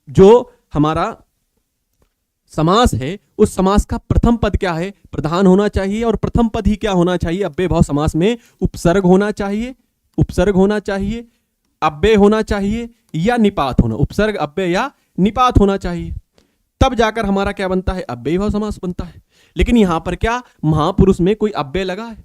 S1: जो हमारा समास है उस समास का प्रथम पद क्या है, प्रधान होना चाहिए। और प्रथम पद ही क्या होना चाहिए, अव्यय भाव समास में उपसर्ग होना चाहिए, उपसर्ग होना चाहिए, अव्यय होना चाहिए या निपात होना, उपसर्ग अव्यय या निपात होना चाहिए। तब जाकर हमारा क्या बनता है, अव्यय भाव समास बनता है। लेकिन यहां पर क्या महापुरुष में कोई अव्यय लगा है,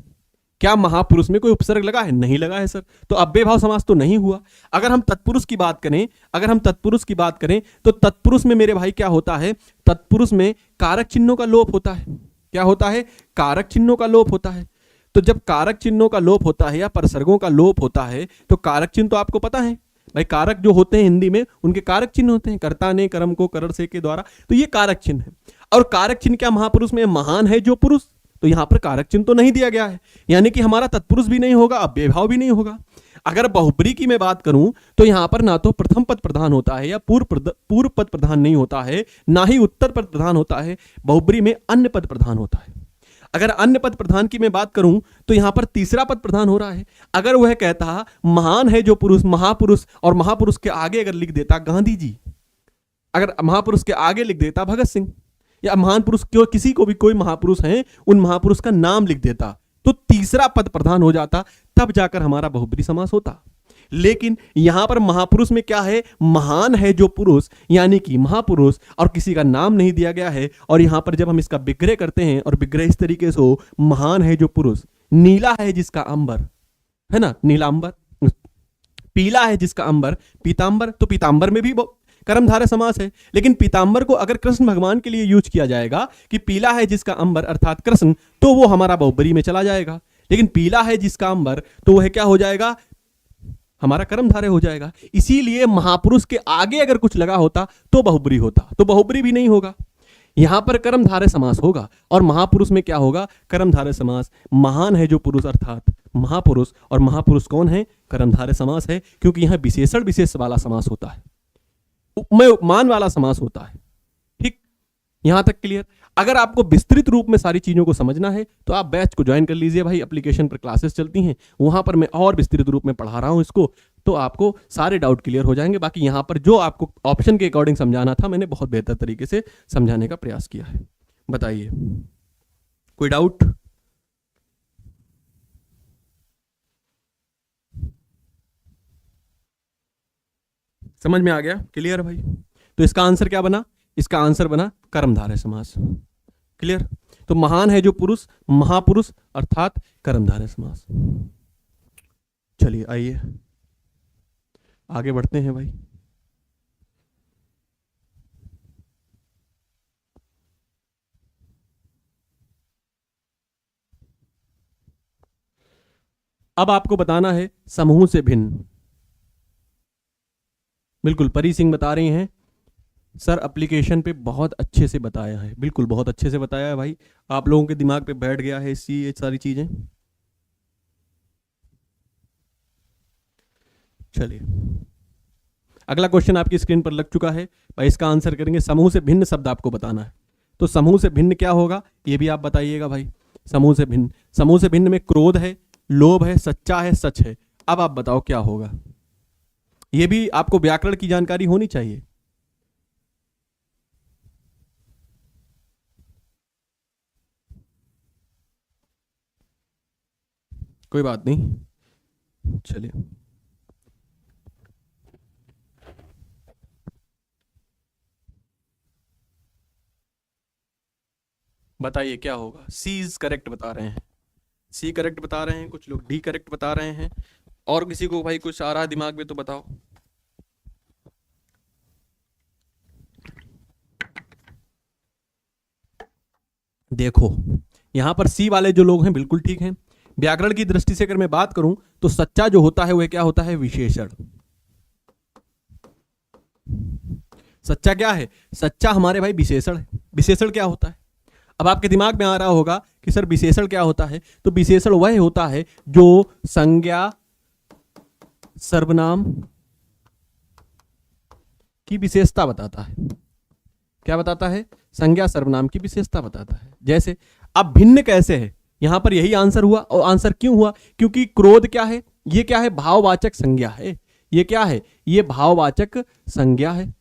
S1: क्या महापुरुष में कोई उपसर्ग लगा है, नहीं लगा है सर, तो अव्यय भाव समास तो नहीं हुआ। अगर हम तत्पुरुष की बात करें, अगर हम तत्पुरुष की बात करें तो तत्पुरुष में मेरे भाई क्या होता है, तत्पुरुष में कारक चिन्हों का लोप होता है। क्या होता है, कारक चिन्हों का लोप होता है। तो जब कारक चिन्हों का लोप होता है या परसर्गों का लोप होता है तो कारक चिन्ह तो आपको पता है भाई, कारक जो होते हैं हिंदी में उनके कारक चिन्ह होते हैं, कर्ता ने कर्म को करण से के द्वारा, तो ये कारक चिन्ह है। और कारक चिन्ह क्या महापुरुष में, महान है जो पुरुष, तो यहां पर कारक चिन्ह तो नहीं दिया गया है, यानी कि हमारा तत्पुरुष भी नहीं होगा, अव्यय भाव भी नहीं होगा। अगर बहुब्री की मैं बात करूं तो यहां पर ना तो प्रथम पद प्रधान होता है या पूर्व पद प्रधान नहीं होता है, ना ही उत्तर पद प्रधान होता है, बहुब्री में अन्य पद प्रधान होता है। अगर अन्य पद प्रधान की मैं बात करूं तो यहां पर तीसरा पद प्रधान हो रहा है। अगर वह कहता महान है जो पुरुष, महापुरुष, और महापुरुष के आगे अगर लिख देता गांधी जी, अगर महापुरुष के आगे लिख देता भगत सिंह, या महान पुरुष क्यों किसी को भी कोई महापुरुष है उन महापुरुष का नाम लिख देता, तो तीसरा पद प्रधान हो जाता, तब जाकर हमारा बहुब्री समास होता। लेकिन यहां पर महापुरुष में क्या है, महान है जो पुरुष, यानी कि महापुरुष और किसी का नाम नहीं दिया गया है। और यहां पर जब हम इसका विग्रह करते हैं, और विग्रह इस तरीके से हो, महान है जो पुरुष, नीला है जिसका अंबर, है ना, नीलांबर। पीला है जिसका अंबर, पीतांबर, तो पीतांबर में भी कर्मधारय समास है। लेकिन पीतांबर को अगर कृष्ण भगवान के लिए यूज किया जाएगा कि पीला है जिसका अंबर अर्थात कृष्ण, तो वो हमारा बहुब्री में चला जाएगा। लेकिन पीला है जिसका अंबर, तो वह क्या हो जाएगा, हमारा कर्मधारय हो जाएगा। इसीलिए महापुरुष के आगे अगर कुछ लगा होता तो बहुब्री होता, तो बहुब्री भी नहीं होगा। यहां पर कर्मधारय समास होगा और महापुरुष में क्या होगा, कर्मधारय समास। महान है जो पुरुष अर्थात महापुरुष, और महापुरुष कौन है, कर्मधारय समास है, क्योंकि यहां विशेषण विशेष वाला समास होता है, उपमेय उपमान वाला समास होता है। ठीक, यहां तक क्लियर। अगर आपको विस्तृत रूप में सारी चीजों को समझना है तो आप बैच को ज्वाइन कर लीजिए भाई, एप्लीकेशन पर क्लासेस चलती हैं, वहां पर मैं और विस्तृत रूप में पढ़ा रहा हूं इसको, तो आपको सारे डाउट क्लियर हो जाएंगे। बाकी यहां पर जो आपको ऑप्शन के अकॉर्डिंग समझाना था मैंने बहुत बेहतर तरीके से समझाने का प्रयास किया है। बताइए कोई डाउट? समझ में आ गया, क्लियर भाई? तो इसका आंसर क्या बना, इसका आंसर बना कर्मधारय समास। क्लियर? तो महान है जो पुरुष, महापुरुष अर्थात कर्मधारय समास। चलिए आइए आगे बढ़ते हैं भाई। अब आपको बताना है समूह से भिन्न। बिल्कुल परी सिंह बता रही हैं सर एप्लीकेशन पे बहुत अच्छे से बताया है। बिल्कुल बहुत अच्छे से बताया है भाई, आप लोगों के दिमाग पे बैठ गया है ये सारी चीजें। चलिए अगला क्वेश्चन आपकी स्क्रीन पर लग चुका है भाई, इसका आंसर करेंगे। समूह से भिन्न शब्द आपको बताना है, तो समूह से भिन्न क्या होगा ये भी आप बताइएगा भाई। समूह से भिन्न, समूह से भिन्न में क्रोध है, लोभ है, सच्चा है, सच है। अब आप बताओ क्या होगा, ये भी आपको व्याकरण की जानकारी होनी चाहिए। कोई बात नहीं, चलिए बताइए क्या होगा। सी इज करेक्ट बता रहे हैं, सी करेक्ट बता रहे हैं, कुछ लोग डी करेक्ट बता रहे हैं, और किसी को भाई कुछ आ रहा है दिमाग में तो बताओ। देखो यहां पर सी वाले जो लोग हैं बिल्कुल ठीक हैं। व्याकरण की दृष्टि से अगर मैं बात करूं तो सच्चा जो होता है वह क्या होता है, विशेषण। सच्चा क्या है, सच्चा हमारे भाई विशेषण है। विशेषण क्या होता है, अब आपके दिमाग में आ रहा होगा कि सर विशेषण क्या होता है, तो विशेषण वह होता है जो संज्ञा सर्वनाम की विशेषता बताता है। क्या बताता है, संज्ञा सर्वनाम की विशेषता बताता है। जैसे अब भिन्न कैसे है, यहां पर यही आंसर हुआ, और आंसर क्यों हुआ, क्योंकि क्रोध क्या है, ये क्या है, भाववाचक संज्ञा है। ये क्या है, ये भाववाचक संज्ञा है,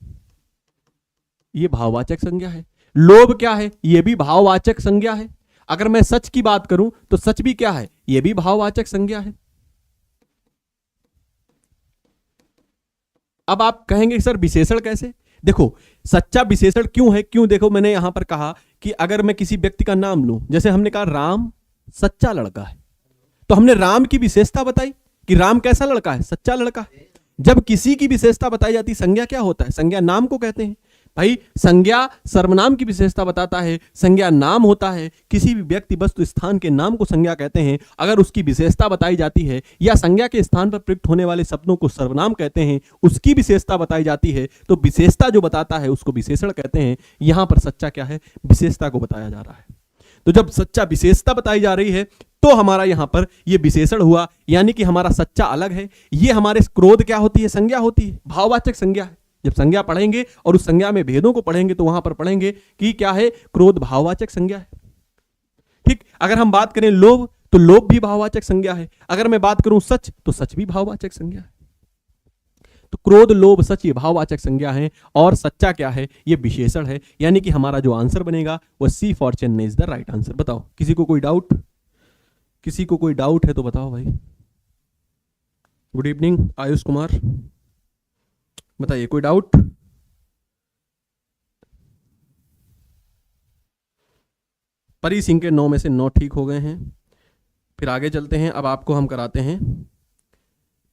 S1: ये भाववाचक संज्ञा है। लोभ क्या है, ये भी भाववाचक संज्ञा है। अगर मैं सच की बात करूं तो सच भी क्या है, ये भी भाववाचक संज्ञा है। अब आप कहेंगे सर विशेषण कैसे, देखो सच्चा विशेषण क्यों है, क्यों, देखो मैंने यहां पर कहा कि अगर मैं किसी व्यक्ति का नाम लूं, जैसे हमने कहा राम सच्चा लड़का है, तो हमने राम की विशेषता बताई कि राम कैसा लड़का है, सच्चा लड़का है। जब किसी की विशेषता बताई जाती, संज्ञा क्या होता है, संज्ञा नाम को कहते हैं भाई। संज्ञा सर्वनाम की विशेषता बताता है, संज्ञा नाम होता है, किसी भी व्यक्ति वस्तु स्थान के नाम को संज्ञा कहते हैं। अगर उसकी विशेषता बताई जाती है या संज्ञा के स्थान पर प्रयुक्त होने वाले शब्दों को सर्वनाम कहते हैं, उसकी विशेषता बताई जाती है, तो विशेषता जो बताता है उसको विशेषण कहते हैं। यहां पर सच्चा क्या है, विशेषता को बताया जा रहा है। तो जब सच्चा विशेषता बताई जा रही है तो हमारा यहां पर यह विशेषण हुआ, यानी कि हमारा सच्चा अलग है। ये हमारे क्रोध क्या होती है, संज्ञा होती है, भाववाचक संज्ञा है। जब संज्ञा पढ़ेंगे और उस संज्ञा में भेदों को पढ़ेंगे तो वहां पर पढ़ेंगे कि क्या है, क्रोध भाववाचक संज्ञा है। ठीक, अगर हम बात करें लोभ, तो लोभ भी भाववाचक संज्ञा है। अगर मैं बात करूं सच, तो सच भी भाववाचक संज्ञा है। तो क्रोध लोभ सच ये भाववाचक संज्ञा है, और सच्चा क्या है, ये विशेषण है। यानी कि हमारा जो आंसर बनेगा वह C for Chennai is the right answer. बताओ किसी को कोई डाउट, किसी को कोई डाउट है तो बताओ भाई। गुड इवनिंग आयुष कुमार, बताइए कोई डाउट। परी सिंह के 9 में से 9 ठीक हो गए हैं। फिर आगे चलते हैं, अब आपको हम कराते हैं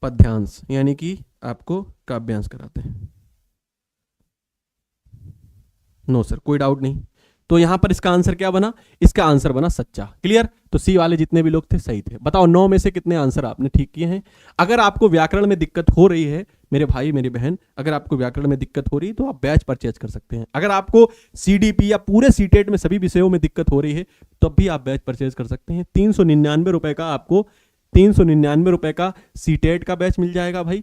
S1: पद्यांश यानी कि आपको काव्यांश कराते हैं। नो सर, कोई डाउट नहीं। तो यहां पर इसका आंसर क्या बना? इसका आंसर बना सच्चा। क्लियर? तो सी वाले जितने भी लोग थे सही थे। बताओ 9 में से कितने आंसर आपने ठीक किए हैं? अगर आपको व्याकरण में दिक्कत हो रही है मेरे भाई मेरी बहन, अगर आपको व्याकरण में दिक्कत हो रही है तो आप बैच परचेज कर सकते हैं। अगर आपको सीडीपी या पूरे सीटेट में सभी विषयों में दिक्कत हो रही है तब भी आप बैच परचेज कर सकते हैं। 399 रुपए का आपको 399 रुपए का सीटेट का बैच मिल जाएगा भाई,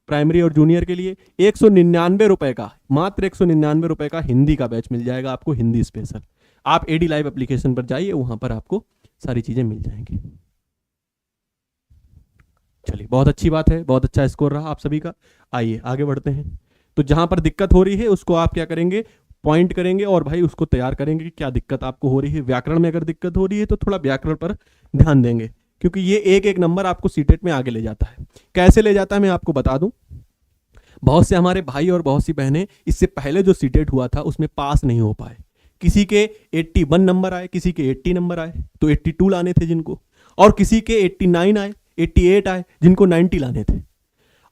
S1: प्राइमरी और जूनियर के लिए। 199 रुपए का, मात्र 199 रुपए का हिंदी का बैच मिल जाएगा आपको, हिंदी स्पेशल। आप एडी लाइव एप्लीकेशन पर जाइए, वहां पर आपको सारी चीजें मिल जाएंगी। चलिए, बहुत अच्छी बात है, बहुत अच्छा स्कोर रहा आप सभी का। आइए आगे बढ़ते हैं। तो जहां पर दिक्कत हो रही है उसको आप क्या करेंगे? पॉइंट करेंगे और भाई उसको तैयार करेंगे कि क्या दिक्कत आपको हो रही है। व्याकरण में अगर दिक्कत हो रही है तो थोड़ा व्याकरण पर ध्यान देंगे, क्योंकि ये एक एक नंबर आपको सीटेट में आगे ले जाता है। कैसे ले जाता है मैं आपको बता दूं। बहुत से हमारे भाई और बहुत सी बहनें इससे पहले जो सीटेट हुआ था उसमें पास नहीं हो पाए। किसी के 81 नंबर आए, किसी के 80 नंबर आए, तो 82 लाने थे जिनको, और किसी के 89 आए, 88 आए, जिनको 90 लाने थे,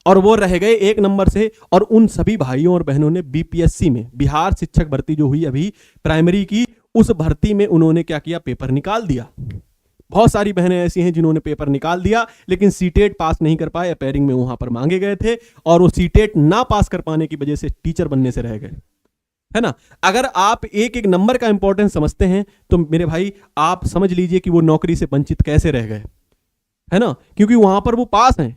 S1: और वो रह गए एक नंबर से। और उन सभी भाइयों और बहनों ने बीपीएससी में, बिहार शिक्षक भर्ती जो हुई अभी प्राइमरी की, उस भर्ती में उन्होंने क्या किया? पेपर निकाल दिया। बहुत सारी बहनें ऐसी हैं जिन्होंने पेपर निकाल दिया लेकिन सीटेट पास नहीं कर पाए। अपेयरिंग में वहां पर मांगे गए थे और वो सीटेट ना पास कर पाने की वजह से टीचर बनने से रह गए, है ना। अगर आप एक एक नंबर का इंपॉर्टेंस समझते हैं तो मेरे भाई आप समझ लीजिए कि वो नौकरी से वंचित कैसे रह गए, है ना। क्योंकि वहां पर वो पास हैं,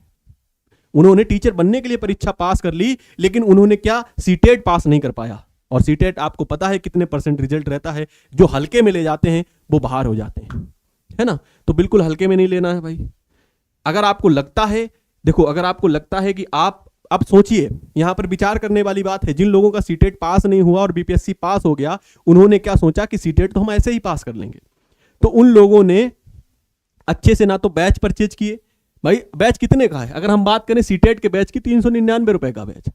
S1: उन्होंने टीचर बनने के लिए परीक्षा पास कर ली, लेकिन उन्होंने क्या? सीटेट पास नहीं कर पाया। और सीटेट आपको पता है कितने % रिजल्ट रहता है। जो हल्के में ले जाते हैं वो बाहर हो जाते हैं, है ना। तो बिल्कुल हल्के में नहीं लेना है भाई। अगर आपको लगता है, देखो, अगर आपको लगता है कि आप, अब सोचिए, यहां पर विचार करने वाली बात है। जिन लोगों का सीटेट पास नहीं हुआ और बीपीएससी पास हो गया, उन्होंने क्या सोचा कि सीटेट तो हम ऐसे ही पास कर लेंगे। तो उन लोगों ने अच्छे से ना तो बैच परचेज किए। भाई बैच कितने का है? अगर हम बात करें सीटेट के बैच की, 399 रुपए का बैच।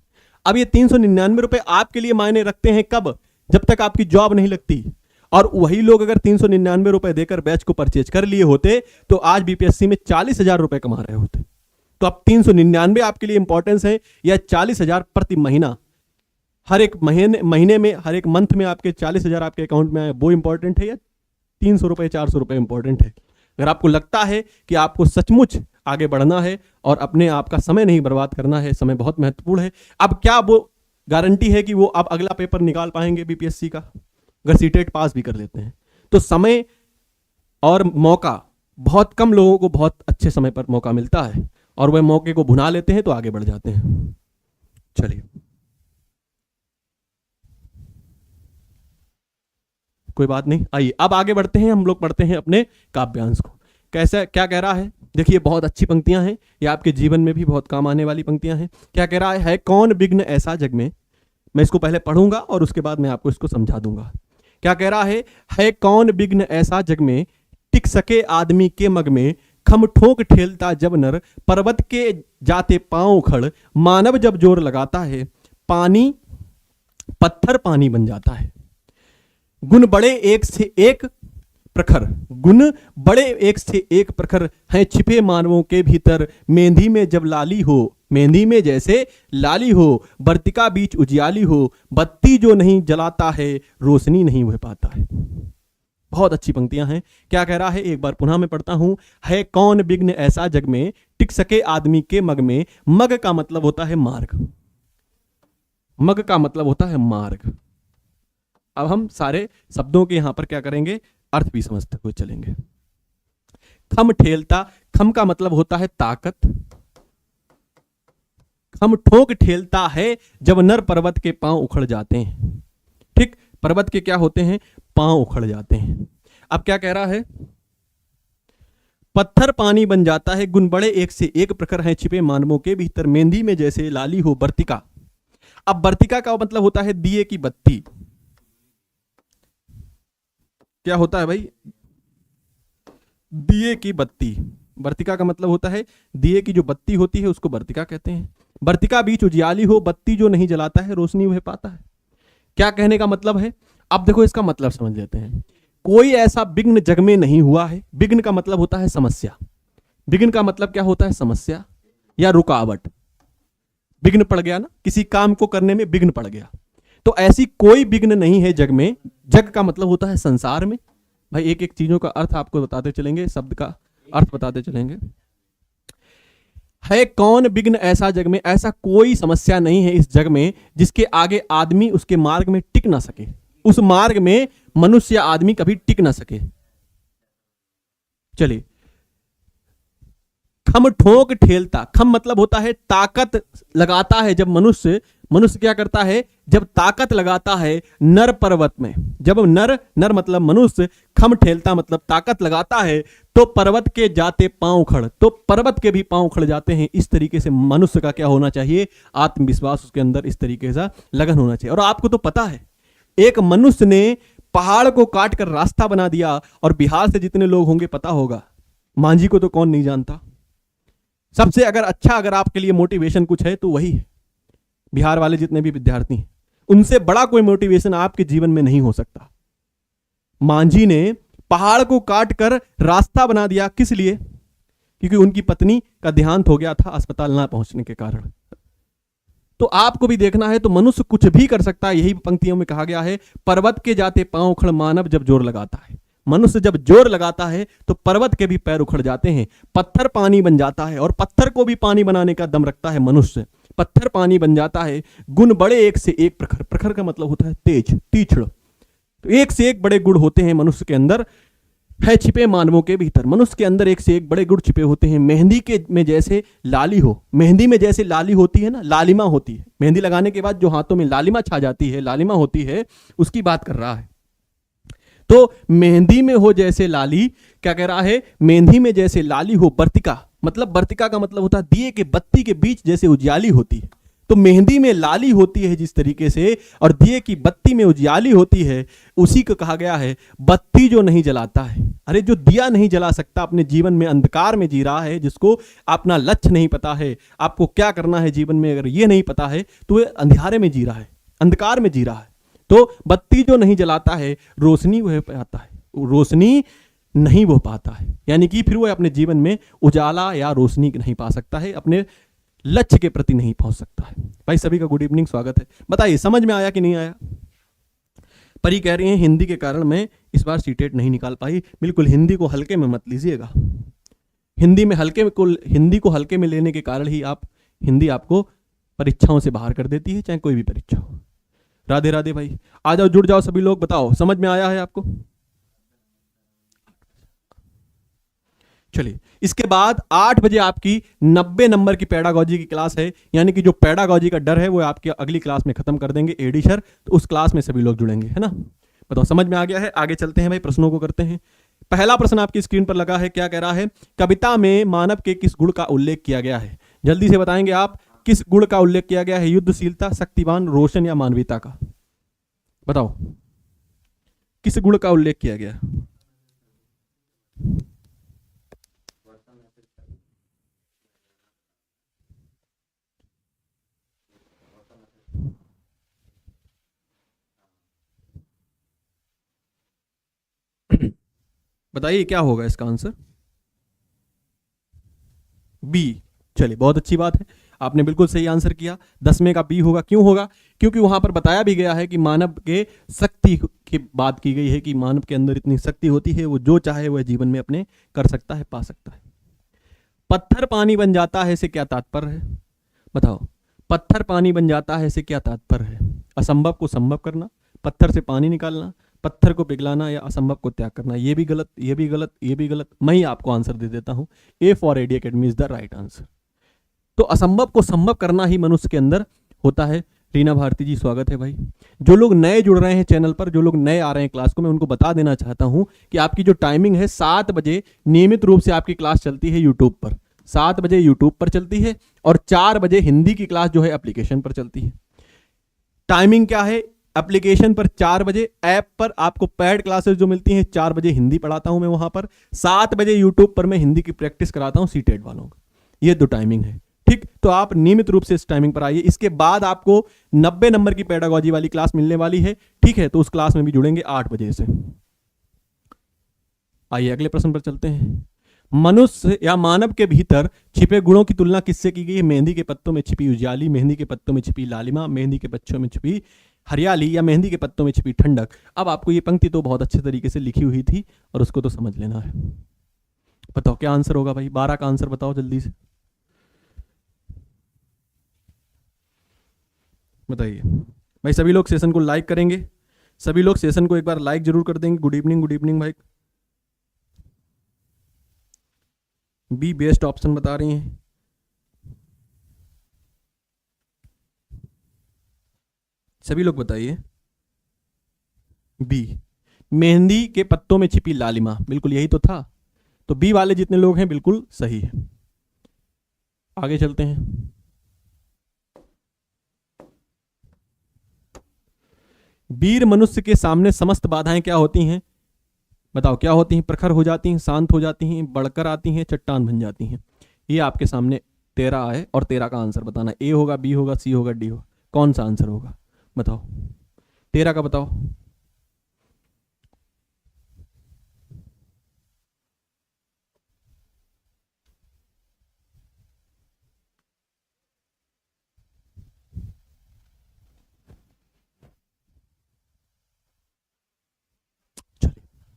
S1: अब ये 399 रुपए आपके लिए मायने रखते हैं कब? जब तक आपकी जॉब नहीं लगती। और वही लोग अगर 399 रुपए देकर बैच को परचेज कर लिए होते तो आज बीपीएससी में 40,000 रुपए कमा रहे होते। तो अब 399 आपके लिए इंपॉर्टेंस है या 40,000 प्रति महीना? हर एक महीने में, हर एक मंथ में आपके 40,000 आपके अकाउंट में आए, वो इंपॉर्टेंट है या 300 रुपए 400 रुपए इंपॉर्टेंट है? अगर आपको लगता है कि आपको सचमुच आगे बढ़ना है और अपने आप का समय नहीं बर्बाद करना है, समय बहुत महत्वपूर्ण है। अब क्या वो गारंटी है कि वो अब अगला पेपर निकाल पाएंगे बीपीएससी का? अगर सीटेट पास भी कर लेते हैं तो समय और मौका, बहुत कम लोगों को बहुत अच्छे समय पर मौका मिलता है और वह मौके को भुना लेते हैं तो आगे बढ़ जाते हैं। चलिए, कोई बात नहीं, आइए अब आगे बढ़ते हैं। हम लोग पढ़ते हैं अपने काव्यांश को। कैसा, क्या कह रहा है? देखिए, बहुत अच्छी पंक्तियां हैं, ये आपके जीवन में भी बहुत काम आने वाली पंक्तियां हैं। क्या कह रहा है कौन विघ्न ऐसा जग में। मैं इसको पहले पढ़ूंगा और उसके बाद मैं आपको इसको समझा दूंगा। क्या कह रहा है कौन विघ्न ऐसा जग में, टिक सके आदमी के मग में, खम ठोक ठेलता जब नर, पर्वत के जाते पांव उखड़, मानव जब जोर लगाता है, पानी पत्थर पानी बन जाता है। गुण बड़े एक से एक प्रखर, गुण बड़े एक से एक प्रखर हैं छिपे मानवों के भीतर, मेंधी में जब लाली हो, मेहंदी में जैसे लाली हो, वर्तिका बीच उजियाली हो, बत्ती जो नहीं जलाता है, रोशनी नहीं हो पाता है। बहुत अच्छी पंक्तियां हैं। क्या कह रहा है? एक बार पुनः मैं पढ़ता हूं। है कौन विघ्न ऐसा जग में, टिक सके आदमी के मग में। मग का मतलब होता है मार्ग, मग का मतलब होता है मार्ग। अब हम सारे शब्दों के यहां पर क्या करेंगे? अर्थ भी समझते हुए चलेंगे। खम ठेलता, खम का मतलब होता है ताकत। खम ठोक ठेलता है जब नर पर्वत के पांव उखड़ जाते हैं। ठीक, पर्वत के क्या होते हैं? पांव उखड़ जाते हैं। अब क्या कह रहा है? पत्थर पानी बन जाता है, गुण बड़े एक से एक प्रखर हैं छिपे मानवों के भीतर, मेहंदी में जैसे लाली हो वर्तिका। अब वर्तिका का मतलब होता है दिए की बत्ती। क्या होता है भाई? दिए की बत्ती। वर्तिका का मतलब होता है दिए की जो बत्ती होती है उसको वर्तिका कहते हैं। वर्तिका बीच उजियाली हो, बत्ती जो नहीं जलाता है, रोशनी वह पाता है। क्या कहने का मतलब है? अब देखो इसका मतलब समझ लेते हैं। कोई ऐसा विघ्न जग में नहीं हुआ है। विघ्न का मतलब होता है समस्या। विघ्न का मतलब क्या होता है? समस्या। या रुकावट, विघ्न पड़ गया ना, किसी काम को करने में विघ्न पड़ गया। तो ऐसी कोई विघ्न नहीं है जग में। जग का मतलब होता है संसार में। भाई एक एक चीजों का अर्थ आपको बताते चलेंगे, शब्द का अर्थ बताते चलेंगे। है कौन विघ्न ऐसा जग में, ऐसा कोई समस्या नहीं है इस जग में जिसके आगे आदमी उसके मार्ग में टिक ना सके, उस मार्ग में मनुष्य या आदमी कभी टिक ना सके। चलिए, खम ठोक ठेलता, खम मतलब होता है ताकत लगाता है। जब मनुष्य क्या करता है, जब ताकत लगाता है नर पर्वत में, जब नर मतलब मनुष्य खम ठेलता मतलब ताकत लगाता है, तो पर्वत के जाते पांव उखड़, तो पर्वत के भी पांव उखड़ जाते हैं। इस तरीके से मनुष्य का क्या होना चाहिए, आत्मविश्वास उसके अंदर इस तरीके से लगन होना चाहिए। और आपको तो पता है, एक मनुष्य ने पहाड़ को काट कर रास्ता बना दिया, और बिहार से जितने लोग होंगे पता होगा, मांझी को तो कौन नहीं जानता। सबसे अगर आपके लिए मोटिवेशन कुछ है तो वही है। बिहार वाले जितने भी विद्यार्थी हैं, उनसे बड़ा कोई मोटिवेशन आपके जीवन में नहीं हो सकता। मांझी ने पहाड़ को काट कर रास्ता बना दिया, किस लिए? क्योंकि उनकी पत्नी का देहांत हो गया था अस्पताल ना पहुंचने के कारण। तो आपको भी देखना है, तो मनुष्य कुछ भी कर सकता है। यही पंक्तियों में कहा गया है, पर्वत के जाते पांव उखड़ मानव जब जोर लगाता है। मनुष्य जब जोर लगाता है तो पर्वत के भी पैर उखड़ जाते हैं, पत्थर पानी बन जाता है, और पत्थर को भी पानी बनाने का दम रखता है मनुष्य। पत्थर पानी बन जाता है, गुण बड़े एक से एक प्रखर, प्रखर का मतलब होता है तेज, तीक्ष्ण। तो एक से एक बड़े गुण होते हैं मनुष्य के अंदर, है छिपे मानवों के भीतर। मनुष्य के अंदर एक से एक बड़े गुण छिपे होते हैं। मेहंदी के में जैसे लाली हो, मेहंदी में जैसे लाली होती है ना, लालिमा होती है। मेहंदी लगाने के बाद जो हाथों में लालिमा छा जाती है, लालिमा होती है, उसकी बात कर रहा है। तो मेहंदी में हो जैसे लाली, क्या कह रहा है, मेहंदी में जैसे लाली हो, वर्तिका मतलब, वर्तिका का मतलब होता है दिए के बत्ती के बीच जैसे उजियाली होती है। तो मेहंदी में लाली होती है जिस तरीके से, और दिए की बत्ती में उजियाली होती है, उसी को कहा गया है बत्ती जो नहीं जलाता है। अरे जो दिया नहीं जला सकता, अपने जीवन में अंधकार में जी रहा है, जिसको अपना लक्ष्य नहीं पता है, आपको क्या करना है जीवन में, अगर ये नहीं पता है तो वह अंधेरे में जी रहा है, अंधकार में जी रहा है। तो बत्ती जो नहीं जलाता है, रोशनी वह पाता है, रोशनी नहीं वो पाता है, यानी कि फिर वो अपने जीवन में उजाला या रोशनी नहीं पा सकता है, अपने लक्ष्य के प्रति नहीं पहुंच सकता है। भाई सभी का गुड इवनिंग, स्वागत है। बताइए समझ में आया कि नहीं आया? परी कह रही हैं हिंदी के कारण मैं इस बार सीटेट नहीं निकाल पाई। बिल्कुल हिंदी को हल्के में मत लीजिएगा। हिंदी को हल्के में लेने के कारण ही हिंदी आपको परीक्षाओं से बाहर कर देती है, चाहे कोई भी परीक्षा हो। राधे राधे भाई, आ जाओ, जुड़ जाओ सभी लोग। बताओ समझ में आया है आपको? चलिए, इसके बाद 8 बजे आपकी 90 नंबर की पेडागॉजी की क्लास है, यानी कि जो पेडागॉजी का डर है वो आपकी अगली क्लास में खत्म कर देंगे एडिशर, तो उस क्लास में सभी लोग जुड़ेंगे, है ना? बताओ समझ में आ गया है? आगे चलते हैं भाई, प्रश्नों को करते हैं। पहला प्रश्न आपकी स्क्रीन पर लगा है, क्या कह रहा है, कविता में मानव के किस गुण का उल्लेख किया गया है? जल्दी से बताएंगे आप, किस गुण का उल्लेख किया गया है? युद्धशीलता, शक्तिवान, रोशन या मानवीयता का? बताओ किस गुण का उल्लेख किया गया? बताइए क्या होगा इसका आंसर? बी। चलिए बहुत अच्छी बात है, आपने बिल्कुल सही आंसर किया। 10 में का बी होगा। क्यों होगा? क्योंकि वहां पर बताया भी गया है कि मानव के शक्ति की बात की गई है, कि मानव के अंदर इतनी शक्ति होती है, वो जो चाहे वह जीवन में अपने कर सकता है, पा सकता है। पत्थर पानी बन जाता है, से क्या तात्पर्य है? बताओ, पत्थर पानी बन जाता है से क्या तात्पर्य है? असंभव को संभव करना, पत्थर से पानी निकालना, पत्थर को पिघलाना, या असंभव को त्याग करना। ये भी गलत, ये भी गलत, ये भी गलत। मैं ही आपको आंसर दे देता हूं। A for AD academy is the right answer. तो असंभव को संभव करना ही मनुष्य के अंदर होता है। रीना भारती जी स्वागत है भाई। जो लोग नए जुड़ रहे हैं चैनल पर, जो लोग नए आ रहे हैं क्लास को, मैं उनको बता देना चाहता हूं कि आपकी जो टाइमिंग है 7 बजे नियमित रूप से आपकी क्लास चलती है यूट्यूब पर। 7 बजे यूट्यूब पर चलती है, और 4 बजे हिंदी की क्लास जो है एप्लीकेशन पर चलती है। टाइमिंग क्या है? एप्लीकेशन पर 4 बजे, ऐप पर आपको पेड क्लासेस जो मिलती हैं 4 बजे हिंदी पढ़ाता हूं मैं वहां पर, 7 बजे यूट्यूब पर मैं हिंदी की प्रैक्टिस कराता हूं सीटेट वालों को। ये 2 टाइमिंग है, ठीक? तो आप नियमित रूप से इस टाइमिंग पर आइए। इसके बाद आपको 90 नंबर की पेडागॉजी वाली क्लास मिलने वाली है, ठीक है? तो उस क्लास में भी जुड़ेंगे 8 बजे से। आइए अगले प्रश्न पर चलते हैं। मनुष्य या मानव के भीतर छिपे गुणों की तुलना किससे की गई है? मेहंदी के पत्तों में छिपी उजाली, मेहंदी के पत्तों में छिपी लालिमा, मेहंदी के पत्तों में छिपी हरियाली या मेहंदी के पत्तों में छिपी ठंडक। अब आपको ये पंक्ति तो बहुत अच्छे तरीके से लिखी हुई थी और उसको तो समझ लेना है। बताओ क्या आंसर होगा भाई? 12 का आंसर बताओ जल्दी से, बताइए भाई। सभी लोग सेशन को लाइक करेंगे, सभी लोग सेशन को एक बार लाइक जरूर कर देंगे। गुड इवनिंग भाई। बी बेस्ट ऑप्शन बता रही हैं। सभी लोग बताइए। बी, मेहंदी के पत्तों में छिपी लालिमा, बिल्कुल यही तो था। तो बी वाले जितने लोग हैं बिल्कुल सही है। आगे चलते हैं। वीर मनुष्य के सामने समस्त बाधाएं क्या होती हैं? बताओ क्या होती हैं? प्रखर हो जाती हैं, शांत हो जाती हैं, बढ़कर आती हैं, चट्टान बन जाती हैं। ये आपके सामने 13 है और 13 का आंसर बताना। ए होगा, बी होगा, सी होगा, डी होगा, कौन सा आंसर होगा बताओ? 13 का बताओ।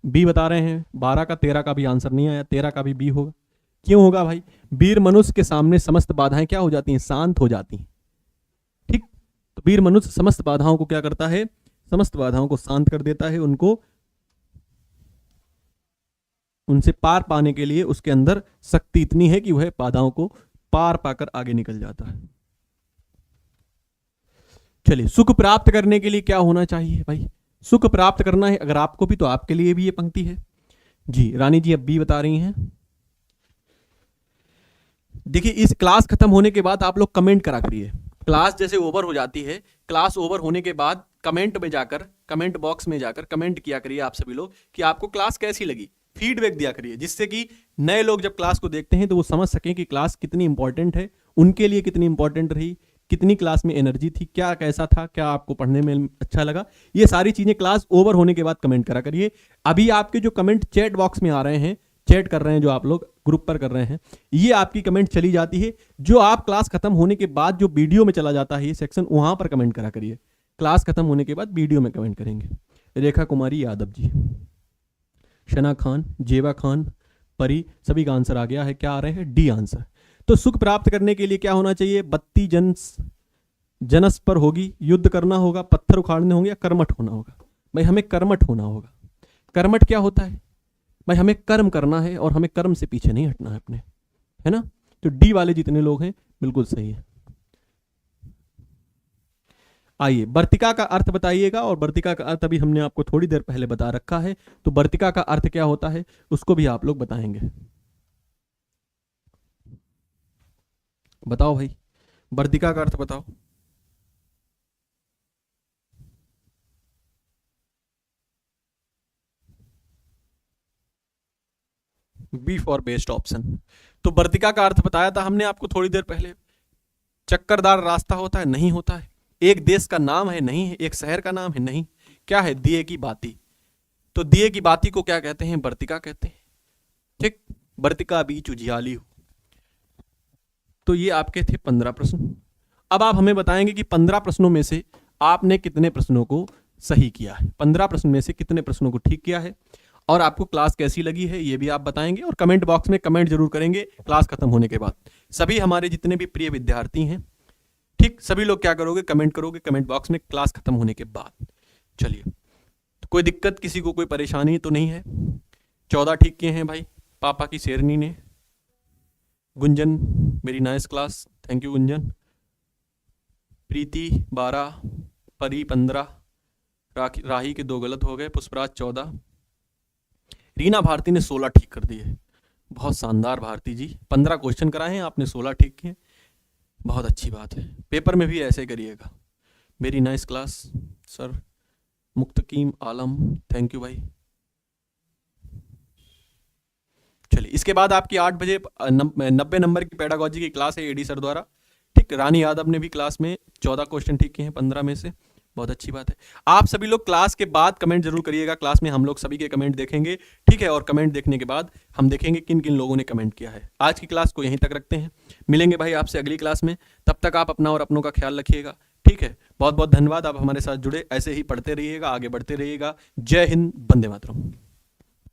S1: बी बता रहे हैं। 12 का 13 का भी आंसर नहीं आया, 13 का भी बी होगा। क्यों होगा भाई? वीर मनुष्य के सामने समस्त बाधाएं क्या हो जाती हैं? शांत हो जाती हैं। ठीक, तो वीर मनुष्य समस्त बाधाओं को क्या करता है? समस्त बाधाओं को शांत कर देता है। उनको, उनसे पार पाने के लिए उसके अंदर शक्ति इतनी है कि वह बाधाओं को पार पाकर आगे निकल जाता है। चलिए, सुख प्राप्त करने के लिए क्या होना चाहिए भाई? सुख प्राप्त करना है अगर आपको भी, तो आपके लिए भी ये पंक्ति है जी। रानी जी अब बी बता रही हैं। देखिए, इस क्लास खत्म होने के बाद आप लोग कमेंट करा करिए। क्लास जैसे ओवर हो जाती है, क्लास ओवर होने के बाद कमेंट में जाकर, कमेंट बॉक्स में जाकर कमेंट किया करिए आप सभी लोग कि आपको क्लास कैसी लगी। फीडबैक दिया करिए, जिससे कि नए लोग जब क्लास को देखते हैं तो वो समझ सकें कि क्लास कितनी इंपॉर्टेंट है, उनके लिए कितनी इंपॉर्टेंट रही, कितनी क्लास में एनर्जी थी, क्या कैसा था, क्या आपको पढ़ने में अच्छा लगा। ये सारी चीजें क्लास ओवर होने के बाद कमेंट करा करिए। अभी आपके जो कमेंट चैट बॉक्स में आ रहे हैं, चैट कर रहे हैं, जो आप लोग ग्रुप पर कर रहे हैं, ये आपकी कमेंट चली जाती है। जो आप क्लास खत्म होने के बाद जो वीडियो में चला जाता है ये सेक्शन, वहां पर कमेंट करा करिए। क्लास खत्म होने के बाद वीडियो में कमेंट करेंगे। रेखा कुमारी यादव जी, शना खान, जेवा खान, परी, सभी का आंसर आ गया है। क्या आ रहे हैं? D answer. तो सुख प्राप्त करने के लिए क्या होना चाहिए? बत्ती जनस पर होगी, युद्ध करना होगा, पत्थर उखाड़ने होंगे, या कर्मठ होना होगा? भाई हमें कर्मठ होना होगा। कर्मठ क्या होता है भाई? हमें कर्म करना है और हमें कर्म से पीछे नहीं हटना है अपने, है ना? तो डी वाले जितने लोग हैं बिल्कुल सही है। आइए, वर्तिका का अर्थ बताइएगा। और वर्तिका का अर्थ अभी हमने आपको थोड़ी देर पहले बता रखा है, तो वर्तिका का अर्थ क्या होता है उसको भी आप लोग बताएंगे। बताओ भाई, वर्तिका का अर्थ बताओ। B for best option. तो वर्तिका का अर्थ बताया था हमने आपको थोड़ी देर पहले। चक्करदार रास्ता होता है? नहीं होता है। एक देश का नाम है? नहीं है। एक शहर का नाम है? नहीं। क्या है? दिए की बाती। तो दिए की बाती को क्या कहते हैं? वर्तिका कहते हैं। ठीक, वर्तिका बीच उजियाली हो। तो ये आपके थे 15 प्रश्न। अब आप हमें बताएंगे कि 15 प्रश्नों में से आपने कितने प्रश्नों को सही किया है, 15 प्रश्न में से कितने प्रश्नों को ठीक किया है, और आपको क्लास कैसी लगी है ये भी आप बताएंगे। और कमेंट बॉक्स में कमेंट जरूर करेंगे क्लास खत्म होने के बाद। सभी हमारे जितने भी प्रिय विद्यार्थी हैं, ठीक, सभी लोग क्या करोगे? कमेंट करोगे कमेंट बॉक्स में क्लास खत्म होने के बाद। चलिए, तो कोई दिक्कत, किसी को कोई परेशानी तो नहीं है? 14 ठीक किए हैं भाई पापा की शेरनी ने। गुंजन, मेरी nice class, thank you Gunjan. Preeti 12, Pari 15, राही के 2 गलत हो गए, पुष्पराज 14, रीना भारती ने 16 ठीक कर दिए। बहुत शानदार भारती जी, 15 क्वेश्चन कराए हैं आपने, 16 ठीक किए, बहुत अच्छी बात है। पेपर में भी ऐसे करिएगा। मेरी nice class sir. Muqtakim Alam, thank you भाई। चलिए, इसके बाद आपकी 8 बजे 90 नंबर की पेडागोजी की क्लास है एडी सर द्वारा। ठीक, रानी यादव ने भी क्लास में 14 क्वेश्चन ठीक किए हैं 15 में से। बहुत अच्छी बात है। आप सभी लोग क्लास के बाद कमेंट जरूर करिएगा, क्लास में हम लोग सभी के कमेंट देखेंगे, ठीक है। और कमेंट देखने के बाद हम देखेंगे किन किन लोगों ने कमेंट किया है। आज की क्लास को यहीं तक रखते हैं, मिलेंगे भाई आपसे अगली क्लास में। तब तक आप अपना और अपनों का ख्याल रखिएगा, ठीक है। बहुत बहुत धन्यवाद, आप हमारे साथ जुड़े, ऐसे ही पढ़ते रहिएगा, आगे बढ़ते रहिएगा। जय हिंद, वंदे मातरम।